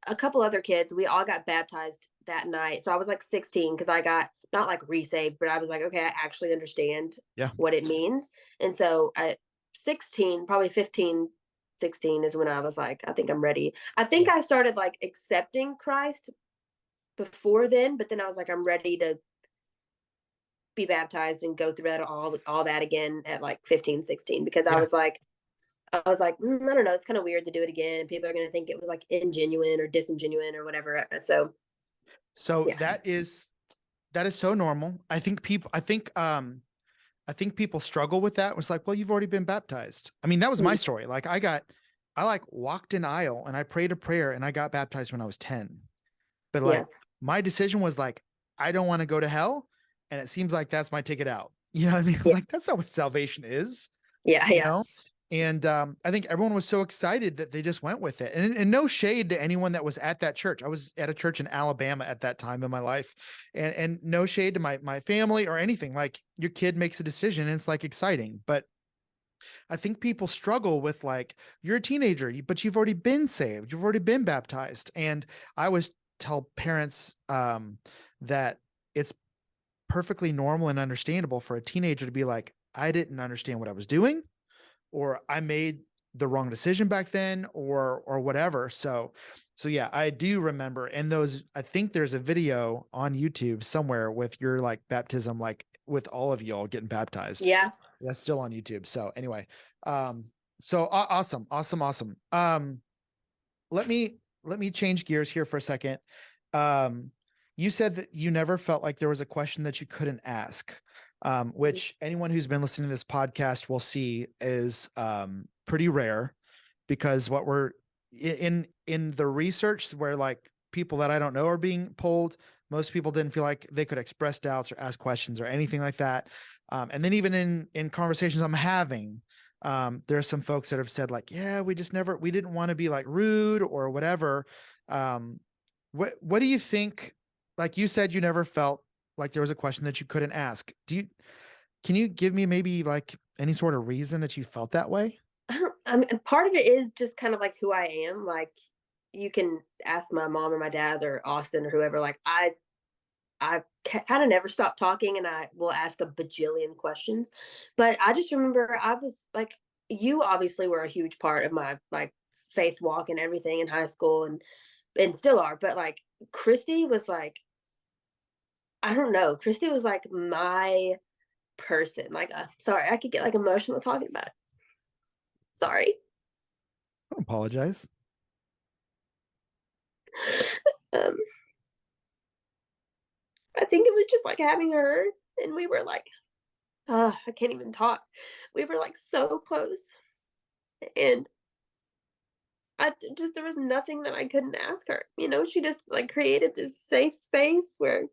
a couple other kids, we all got baptized that night. So I was like 16 because I got not like resaved, but I was like, okay, I actually understand what it means. And so at 16, probably 15, 16 is when I was like, I think I'm ready. I think I started like accepting Christ before then, but then I was like, I'm ready to be baptized and go through that all that again at like 15, 16, because I was like, I don't know, it's kind of weird to do it again. People are going to think it was like ingenuine or disingenuine or whatever. So that is That is so normal. I think people struggle with that. It's like, well, you've already been baptized. I mean, that was my story. Like I like walked an aisle and I prayed a prayer and I got baptized when I was 10. But like my decision was like, I don't want to go to hell. And it seems like that's my ticket out. You know what I mean? I was like, that's not what salvation is. Yeah. You know? And I think everyone was so excited that they just went with it. And no shade to anyone that was at that church. I was at a church in Alabama at that time in my life. And no shade to my family or anything. Like your kid makes a decision and it's like exciting. But I think people struggle with like, you're a teenager, but you've already been saved. You've already been baptized. And I always tell parents that it's perfectly normal and understandable for a teenager to be like, I didn't understand what I was doing, or I made the wrong decision back then, or whatever. So yeah, I do remember. And those, I think there's a video on YouTube somewhere with your like baptism, like with all of y'all getting baptized. Yeah. That's still on YouTube. So anyway, awesome. Let me change gears here for a second. You said that you never felt like there was a question that you couldn't ask, which anyone who's been listening to this podcast will see is pretty rare, because what we're in the research where like people that I don't know are being polled, most people didn't feel like they could express doubts or ask questions or anything like that. And then even in conversations I'm having, there's some folks that have said like, yeah, we didn't want to be like rude or whatever. What do you think? Like you said, you never felt like there was a question that you couldn't ask. Can you give me maybe like any sort of reason that you felt that way? I mean, part of it is just kind of like who I am. Like you can ask my mom or my dad or Austin or whoever. Like I kind of never stop talking, and I will ask a bajillion questions. But I just remember I was like, you obviously were a huge part of my like faith walk and everything in high school, and still are. But like Christy was like, I don't know, Christy was like my person. Like, sorry, I could get like emotional talking about it. Sorry. I don't apologize. um, I think it was just like having her, and we were like, I can't even talk. We were like so close, and there was nothing that I couldn't ask her. You know, she just like created this safe space where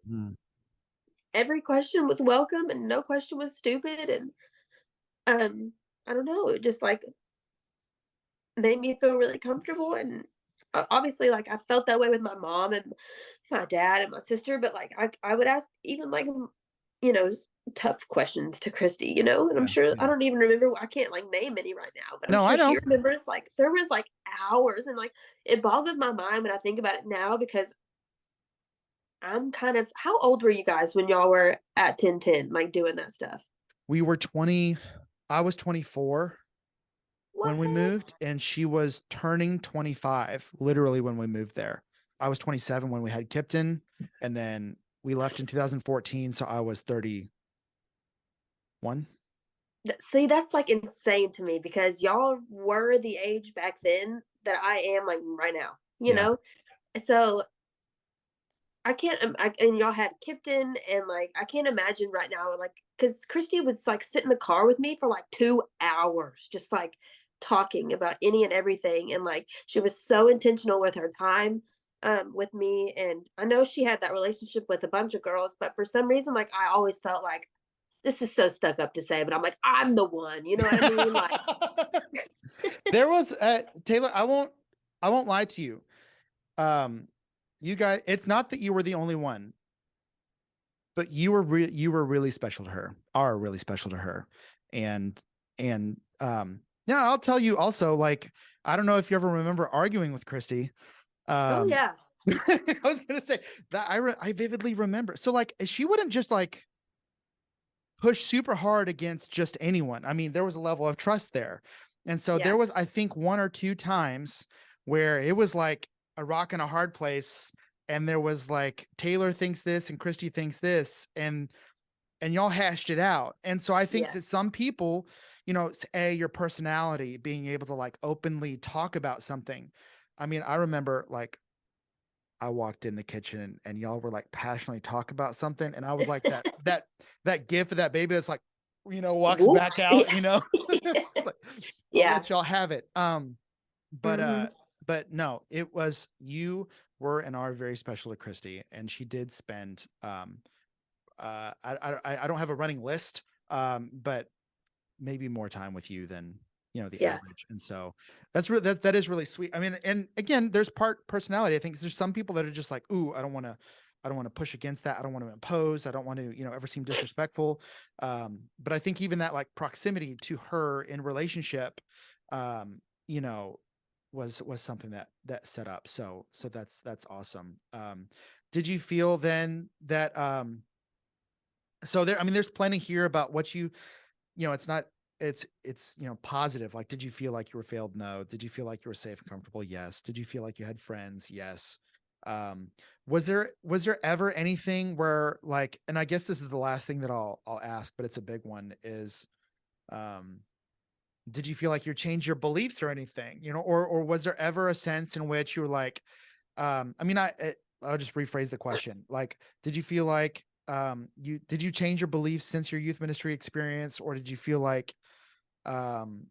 every question was welcome and no question was stupid. And I don't know, it just like made me feel really comfortable. And obviously, like I felt that way with my mom and my dad and my sister, but like I would ask even like you know, tough questions to Christy, you know, and I'm sure I don't even remember. I can't like name any right now, but I'm No, I sure know. she remembers. Like there was like hours, and like it boggles my mind when I think about it now, because I'm kind of, how old were you guys when y'all were at 1010, like doing that stuff? We were 20. I was 24 when we What? moved, and she was turning 25 literally when we moved there. I was 27 when we had Kipton, and then we left in 2014, so I was 31. See, that's like insane to me, because y'all were the age back then that I am like right now, you Yeah. know? So I can't, and y'all had Kipton, and like, I can't imagine right now, like, cause Christy would like sit in the car with me for like 2 hours, just like talking about any and everything. And like, she was so intentional with her time, with me. And I know she had that relationship with a bunch of girls, but for some reason, like, I always felt like, this is so stuck up to say, but I'm like, I'm the one, you know what I mean? Like, There was Taylor, I won't lie to you. You guys, it's not that you were the only one, but you were really special to her, are really special to her. And yeah, I'll tell you also, like, I don't know if you ever remember arguing with Christy. oh yeah. I was gonna say that I vividly remember. So like she wouldn't just like push super hard against just anyone. I mean, there was a level of trust there. And so there was, I think, one or two times where it was like a rock and a hard place. And there was like, Taylor thinks this and Christy thinks this, and y'all hashed it out. And so I think that some people, you know, your personality, being able to like openly talk about something. I mean, I remember like I walked in the kitchen and y'all were like passionately talk about something. And I was like that gif of that baby that's like, walks Whoop. back out, It's like, I'll Yeah. let y'all have it. But Mhm. but no, you were and are very special to Christy, and she did spend I don't have a running list, but maybe more time with you than the Yeah. average. And so that is really sweet. I mean, and again, there's part personality. I think there's some people that are just like, ooh, I don't want to push against that. I don't want to impose. I don't want to, ever seem disrespectful. But I think even that like proximity to her in relationship, you know, was something that set up. So that's awesome. Did you feel then that, so there, I mean, there's plenty here about what it's not, it's positive. Like, did you feel like you were failed? No. Did you feel like you were safe and comfortable? Yes. Did you feel like you had friends? Yes. Um, was there ever anything where like, and I guess this is the last thing that I'll ask, but it's a big one is, um, did you feel like you changed your beliefs or anything, or was there ever a sense in which you were like, I mean, I'll just rephrase the question. Like, did you feel like, did you change your beliefs since your youth ministry experience, or did you feel like, um,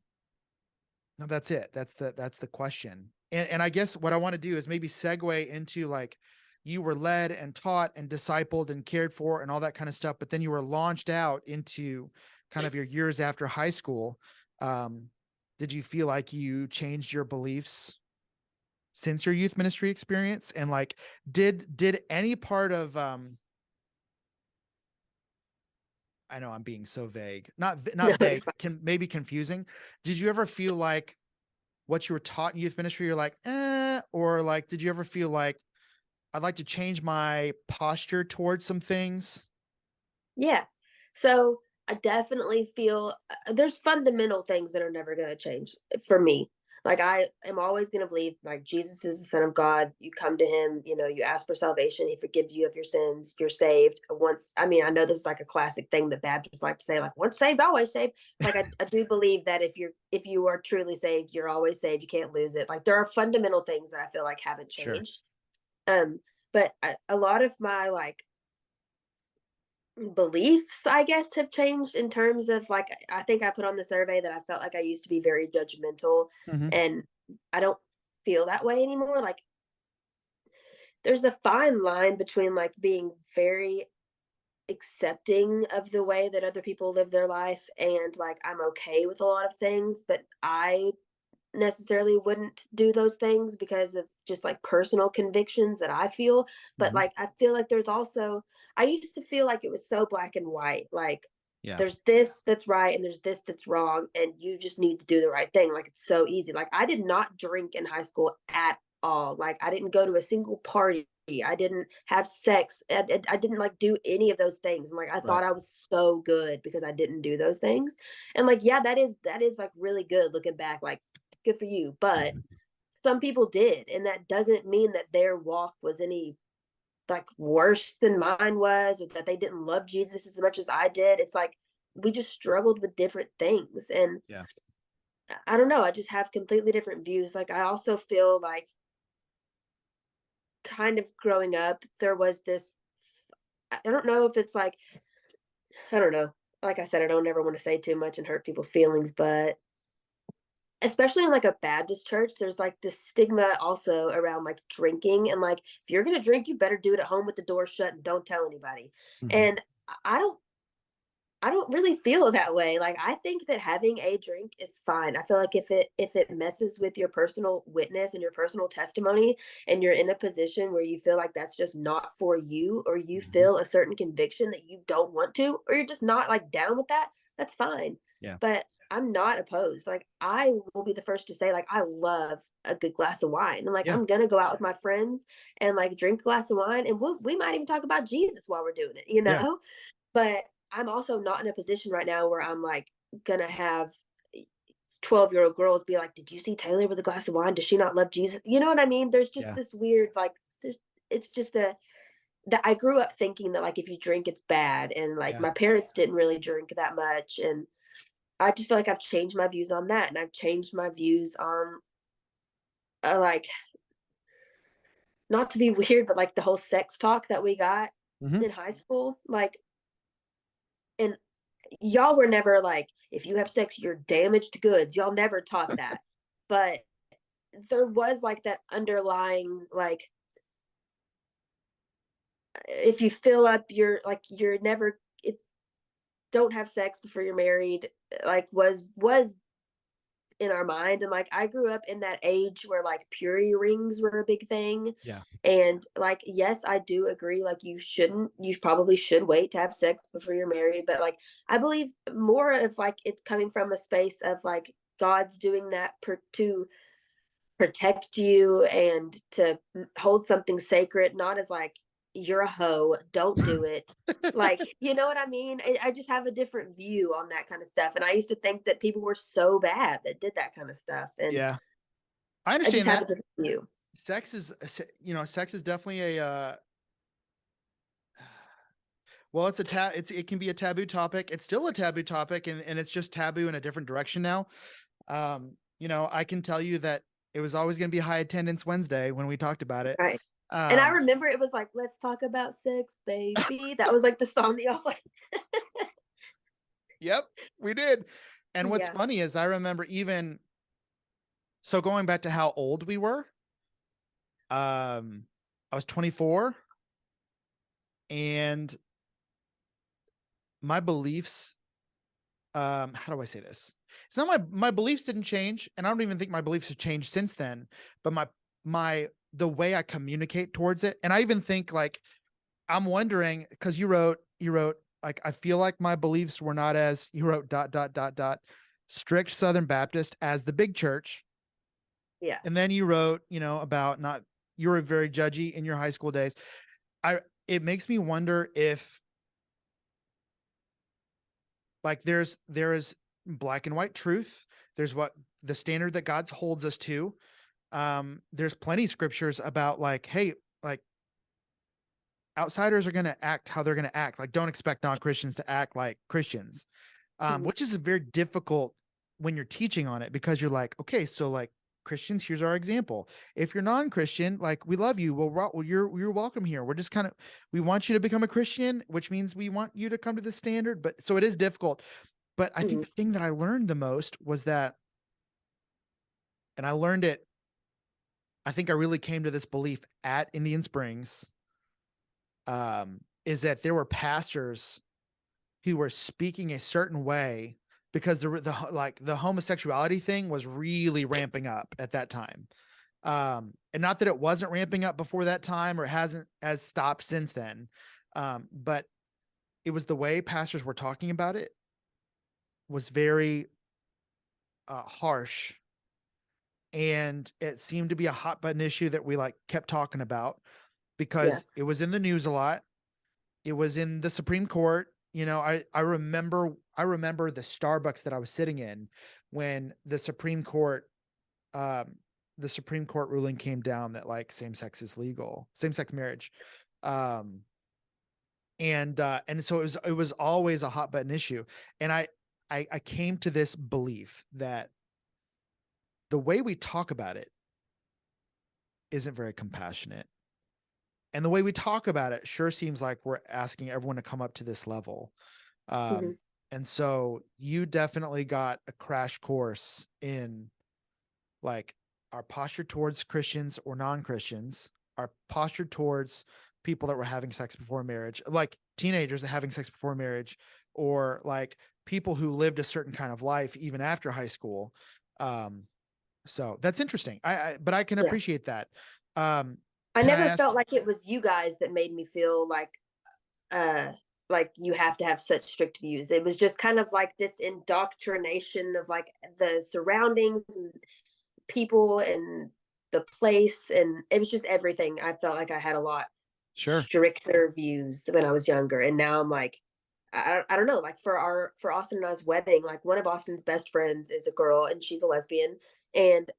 no, that's it. That's the question. And I guess what I want to do is maybe segue into like, you were led and taught and discipled and cared for and all that kind of stuff, but then you were launched out into kind of your years after high school. Um, did you feel like you changed your beliefs since your youth ministry experience? And like, did any part of, I know I'm being so vague, No, not you're vague, can maybe confusing. Did you ever feel like what you were taught in youth ministry, you're like, or like, did you ever feel like I'd like to change my posture towards some things? Yeah. So I definitely feel there's fundamental things that are never going to change for me. Like I am always going to believe like Jesus is the son of God. You come to him, you ask for salvation, he forgives you of your sins, you're saved. Once, I mean, I know this is like a classic thing that Baptists like to say, like once saved, always saved. Like I do believe that if you are truly saved, you're always saved. You can't lose it. Like there are fundamental things that I feel like haven't Sure. changed. But a lot of my like beliefs, I guess, have changed in terms of like I think I put on the survey that I felt like I used to be very judgmental, Hmm. and I don't feel that way anymore. Like there's a fine line between like being very accepting of the way that other people live their life and like I'm okay with a lot of things, but I necessarily wouldn't do those things because of just like personal convictions that I feel. But Hmm. like I feel like there's also I used to feel like it was so black and white. Like Yeah. there's this that's right and there's this that's wrong and you just need to do the right thing. Like it's so easy. Like I did not drink in high school at all. Like I didn't go to a single party. I didn't have sex. I didn't like do any of those things. And like I Right. thought I was so good because I didn't do those things. And like yeah, that is like really good looking back. Like good for you. But some people did, and that doesn't mean that their walk was any like worse than mine was, or that they didn't love Jesus as much as I did. It's like we just struggled with different things, and Yeah. I don't know. I just have completely different views. Like I also feel like kind of growing up, there was this. I don't know if it's like I don't know. Like I said, I don't ever want to say too much and hurt people's feelings, but especially in like a Baptist church, there's like this stigma also around like drinking and like if you're gonna drink, you better do it at home with the door shut and don't tell anybody. Hmm. And I don't I don't really feel that way. Like I think that having a drink is fine. I feel like if it messes with your personal witness and your personal testimony and you're in a position where you feel like that's just not for you or you Hmm. feel a certain conviction that you don't want to or you're just not like down with that, that's fine. Yeah. But I'm not opposed. Like I will be the first to say like I love a good glass of wine. And like Yeah. I'm going to go out with my friends and like drink a glass of wine and we might even talk about Jesus while we're doing it, you Yeah. know? But I'm also not in a position right now where I'm like gonna have 12-year-old girls be like, "Did you see Taylor with a glass of wine? Does she not love Jesus?" You know what I mean? There's just Yeah. this weird like there's it's just a that I grew up thinking that like if you drink it's bad and like Yeah. my parents didn't really drink that much and I just feel like I've changed my views on that and I've changed my views on like not to be weird, but like the whole sex talk that we got Mhm. in high school, like, and y'all were never like, if you have sex, you're damaged goods. Y'all never taught that. But there was like that underlying, like, if you fill up your, like, you're never, it, don't have sex before you're married, like, was in our mind. And like, I grew up in that age where like purity rings were a big thing. Yeah. And like, yes, I do agree, like, you probably should wait to have sex before you're married, but like, I believe more of like it's coming from a space of like God's doing that to protect you and to hold something sacred, not as like, you're a hoe, don't do it. Like, you know what I mean? I just have a different view on that kind of stuff. And I used to think that people were so bad that did that kind of stuff. And Yeah. I I just understand have a that. different view. Sex is, sex is definitely a, well, it can be a taboo topic. It's still a taboo topic, and it's just taboo in a different direction now. I can tell you that it was always going to be high attendance Wednesday when we talked about it. Right. And I Um, remember it was like, let's talk about sex, baby. That was like the song that y'all like. yep, we did. And what's Yeah. funny is I remember so going back to how old we were, I was 24, and my beliefs, how do I say this? It's not my beliefs didn't change, and I don't even think my beliefs have changed since then, but the way I communicate towards it. And I even think like, I'm wondering, because you wrote like, I feel like my beliefs were not as, you wrote dot dot dot dot strict Southern Baptist as the big church. Yeah. And then you wrote, about not, you were very judgy in your high school days. It makes me wonder if like there is black and white truth. There's what the standard that God holds us to. There's plenty of scriptures about like, hey, like, outsiders are going to act how they're going to act. Like, don't expect non-Christians to act like Christians, Mhm. which is very difficult when you're teaching on it, because you're like, okay, so like, Christians, here's our example. If you're non-Christian, like, we love you. Well, you're welcome here. We're just we want you to become a Christian, which means we want you to come to the standard. But so it is difficult. But I think Mhm. the thing that I learned the most was that, and I learned it, I think I really came to this belief at Indian Springs, is that there were pastors who were speaking a certain way because the homosexuality thing was really ramping up at that time. And not that it wasn't ramping up before that time, or it hasn't as stopped since then. But it was the way pastors were talking about it was very harsh, and it seemed to be a hot button issue that we like kept talking about, Yeah. because it was in the news a lot. It was in the Supreme Court. I remember the Starbucks that I was sitting in when um, the Supreme Court ruling came down that like same sex marriage. Um, and so it was always a hot button issue. And I came to this belief that the way we talk about it isn't very compassionate. And the way we talk about it sure seems like we're asking everyone to come up to this level. Mhm. And so you definitely got a crash course in like our posture towards Christians or non-Christians, our posture towards people that were having sex before marriage, like teenagers having sex before marriage, or like people who lived a certain kind of life even after high school. So that's interesting. But I can Yeah. appreciate that. Um, I can I never ask? felt like it was you guys that made me feel uh like you have to have such strict views. It was just kind of like this indoctrination of like the surroundings and people and the place, and it was just everything. I felt like I had a lot Sure. stricter views when I was younger, and now I'm like, I don't know, like for Austin and I's wedding, like one of Austin's best friends is a girl and she's a lesbian, and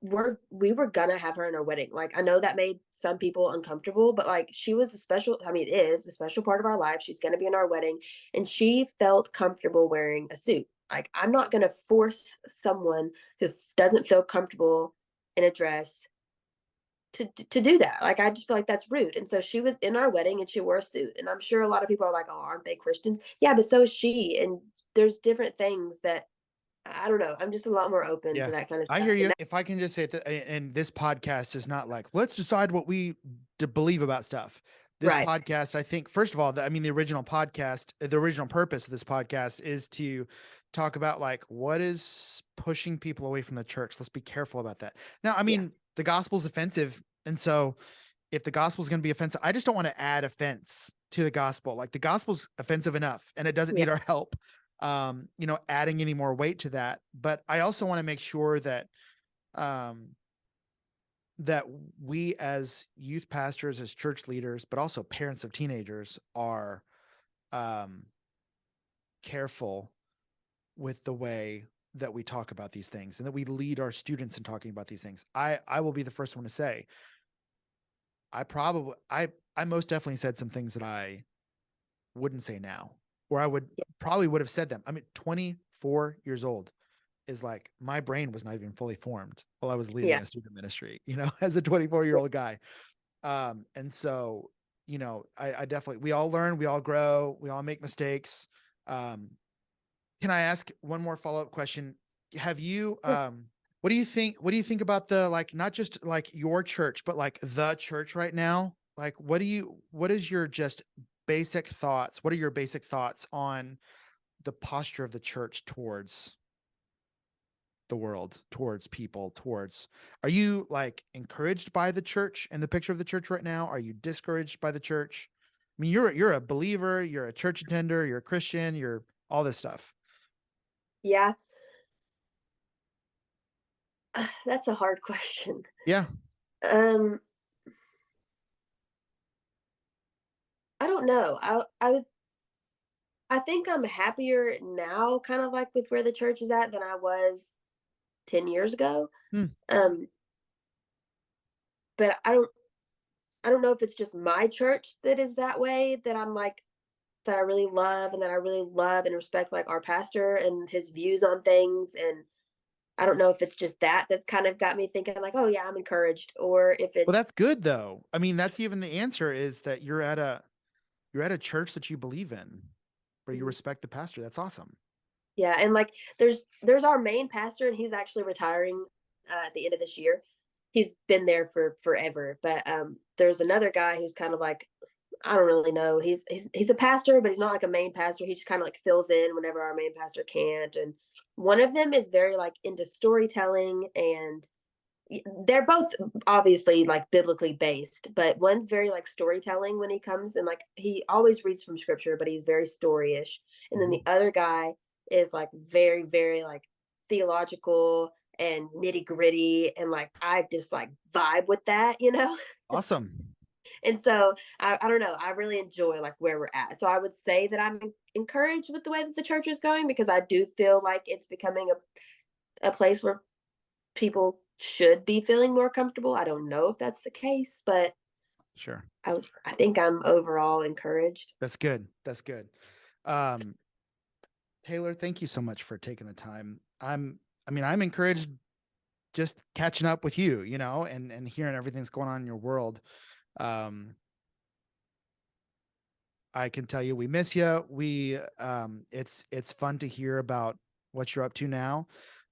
we were gonna have her in our wedding. Like, I know that made some people uncomfortable, but like, she was a special, I mean, it is a special part of our life. She's gonna be in our wedding, and she felt comfortable wearing a suit. Like, I'm not gonna force someone who doesn't feel comfortable in a dress to do that. Like, I just feel like that's rude. And so she was in our wedding and she wore a suit. And I'm sure a lot of people are like, oh, aren't they Christians? Yeah, but so is she. And there's different things that I don't know. I'm just a lot more open to Yeah, that kind of I stuff. hear And you. If I can just say that, and this podcast is not like, let's decide what we believe about stuff. This right. podcast, I think, first of all, the original podcast, the original purpose of this podcast is to talk about like what is pushing people away from the church. Let's be careful about that. Now, I mean, the gospel's offensive. And so if the gospel is going to be offensive, I just don't want to add offense to the gospel. Like the gospel's offensive enough and it doesn't need our help. Adding any more weight to that. But I also want to make sure that that we as youth pastors, as church leaders, but also parents of teenagers are careful with the way that we talk about these things and that we lead our students in talking about these things. I will be the first one to say, I most definitely said some things that I wouldn't say now, or I probably would have said them. I mean, 24 years old is like, my brain was not even fully formed while I was leading a student ministry, as a 24-year-old guy. And so, I definitely, we all learn, we all grow, we all make mistakes. Can I ask one more follow-up question? Have you, what do you think about the, like, not just like your church, but like the church right now? Like, what is your just basic thoughts? What are your basic thoughts on the posture of the church towards the world, towards people, are you like encouraged by the church and the picture of the church right now? Are you discouraged by the church? I mean, you're a believer, you're a church attender, you're a Christian, you're all this stuff. Yeah. That's a hard question. Yeah. I don't know. I think I'm happier now, kind of like with where the church is at, than I was 10 years ago. Um, but I don't know if it's just my church that is that way, that I'm like, that I really love and that I really love and respect, like our pastor and his views on things. And I don't know if it's just that's kind of got me thinking like, oh yeah, I'm encouraged, or if Well, that's it's good though. I mean, that's even the answer, is that you're at a church that you believe in, where you respect the pastor. That's awesome. yeah. And like, there's our main pastor, and he's actually retiring at the end of this year. He's been there for forever, but there's another guy who's kind of like, I don't really know. He's a pastor, but he's not like a main pastor. He just kind of like fills in whenever our main pastor can't. And one of them is very like into storytelling, and they're both obviously like biblically based, but one's very like storytelling when he comes, and like he always reads from scripture, but he's very storyish. And then the other guy is like very, very like theological and nitty gritty, and like I just like vibe with that, Awesome. And so I don't know. I really enjoy like where we're at. So I would say that I'm encouraged with the way that the church is going, because I do feel like it's becoming a place where people should be feeling more comfortable. I don't know if that's the case, but Sure. I think I'm overall encouraged. That's good. That's good. Taylor, thank you so much for taking the time. I'm encouraged just catching up with you, and hearing everything that's going on in your world. I can tell you, we miss you. It's fun to hear about what you're up to now.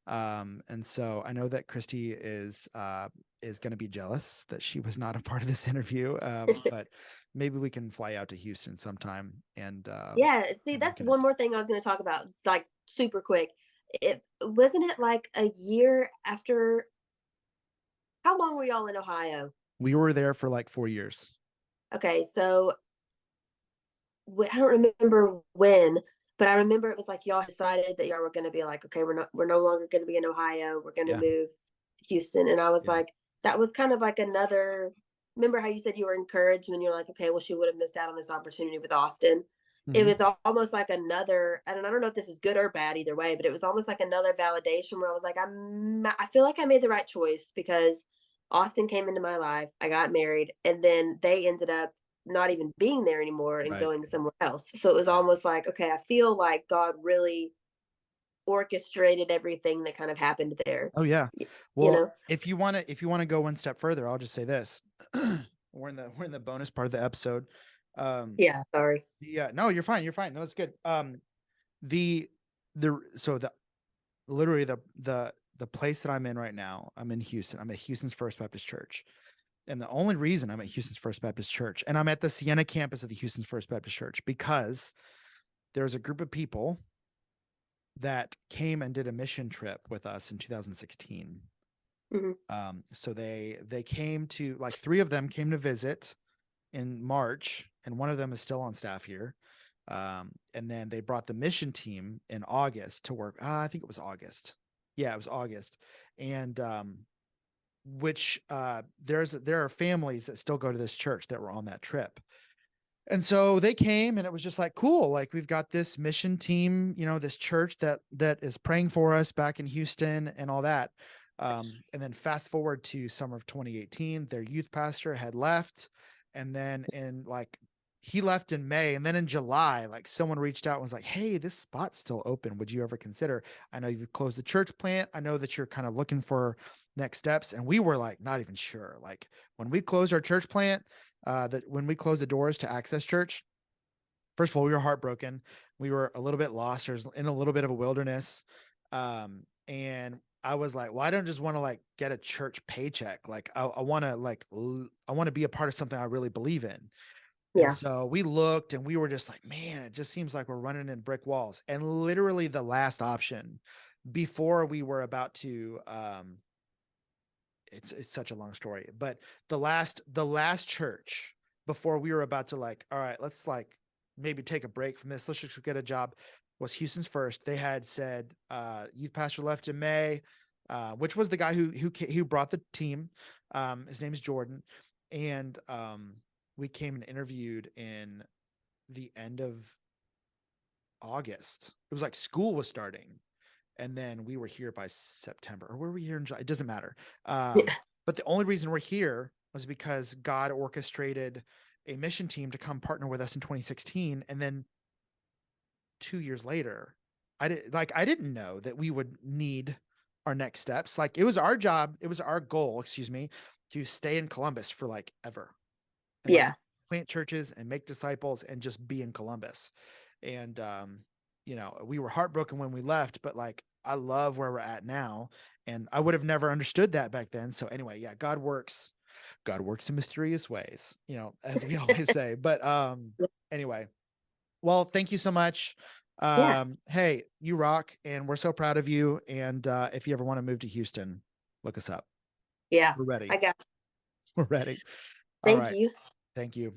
And so I know that Christy is going to be jealous that she was not a part of this interview. But maybe we can fly out to Houston sometime and, yeah, see, that's one more thing I was going to talk about, like super quick. It wasn't it like a year after. How long were y'all in Ohio? We were there for like 4 years. Okay, so I don't remember when, but I remember it was like y'all decided that y'all were going to be like, okay, we're no longer going to be in Ohio. We're going to move to Houston. And I was like, that was kind of like another. Remember how you said you were encouraged when you're like, okay, well, she would have missed out on this opportunity with Austin. It was almost like another, and I don't know if this is good or bad either way, but it was almost like another validation where I was like, I feel like I made the right choice, because Austin came into my life. I got married, and then they ended up not even being there anymore and going somewhere else. So it was almost like, okay, I feel like God really orchestrated everything that kind of happened there. Oh yeah. You Well, know? if you want to go one step further, I'll just say this. We're in the bonus part of the episode. Yeah, sorry. Yeah, no, you're fine. You're fine. No, it's good. The so the literally the place that I'm in right now, I'm in Houston. I'm at Houston's First Baptist Church. And the only reason I'm at Houston's First Baptist Church, and I'm at the Sienna campus of the Houston's First Baptist Church, because there's a group of people that came and did a mission trip with us in 2016. So they came to, like, 3 of them came to visit in March, and one of them is still on staff here. And then they brought the mission team in August to work. I think it was August. Yeah, it was August. And there are families that still go to this church that were on that trip. And so they came, and it was just like, cool. Like, we've got this mission team, this church that is praying for us back in Houston and all that. And then fast forward to summer of 2018, their youth pastor had left. And then he left in May, and then in July, like, someone reached out and was like, hey, this spot's still open. Would you ever consider? I know you've closed the church plant. I know that you're kind of looking for next steps. And we were like, not even sure. Like, when we closed our church plant, when we closed the doors to Access Church, first of all, we were heartbroken. We were a little bit lost. There's in a little bit of a wilderness. And I was like, well, I don't just want to like get a church paycheck. Like, I want to be a part of something I really believe in. And Yeah. so we looked, and we were just like, man, it just seems like we're running in brick walls. And literally the last option before we were about to, it's such a long story, but the last church before we were about to, like, all right, let's like maybe take a break from this, let's just get a job, was Houston's First. They had said, youth pastor left in May, which was the guy who brought the team. His name is Jordan. And we came and interviewed in the end of August. It was like school was starting. And then we were here by September, or were we here in July? It doesn't matter. But the only reason we're here was because God orchestrated a mission team to come partner with us in 2016. And then 2 years later, I didn't know that we would need our next steps. Like, it was our job. It was our goal, to stay in Columbus for like ever. And, Yeah. like, plant churches and make disciples and just be in Columbus. And, we were heartbroken when we left, but like, I love where we're at now. And I would have never understood that back then. So anyway, yeah, God works in mysterious ways, as we always say. But anyway, well, thank you so much. Yeah. Hey, you rock, and we're so proud of you. And if you ever want to move to Houston, look us up. Yeah. We're ready. I got you. We're ready. All Thank right. you. Thank you.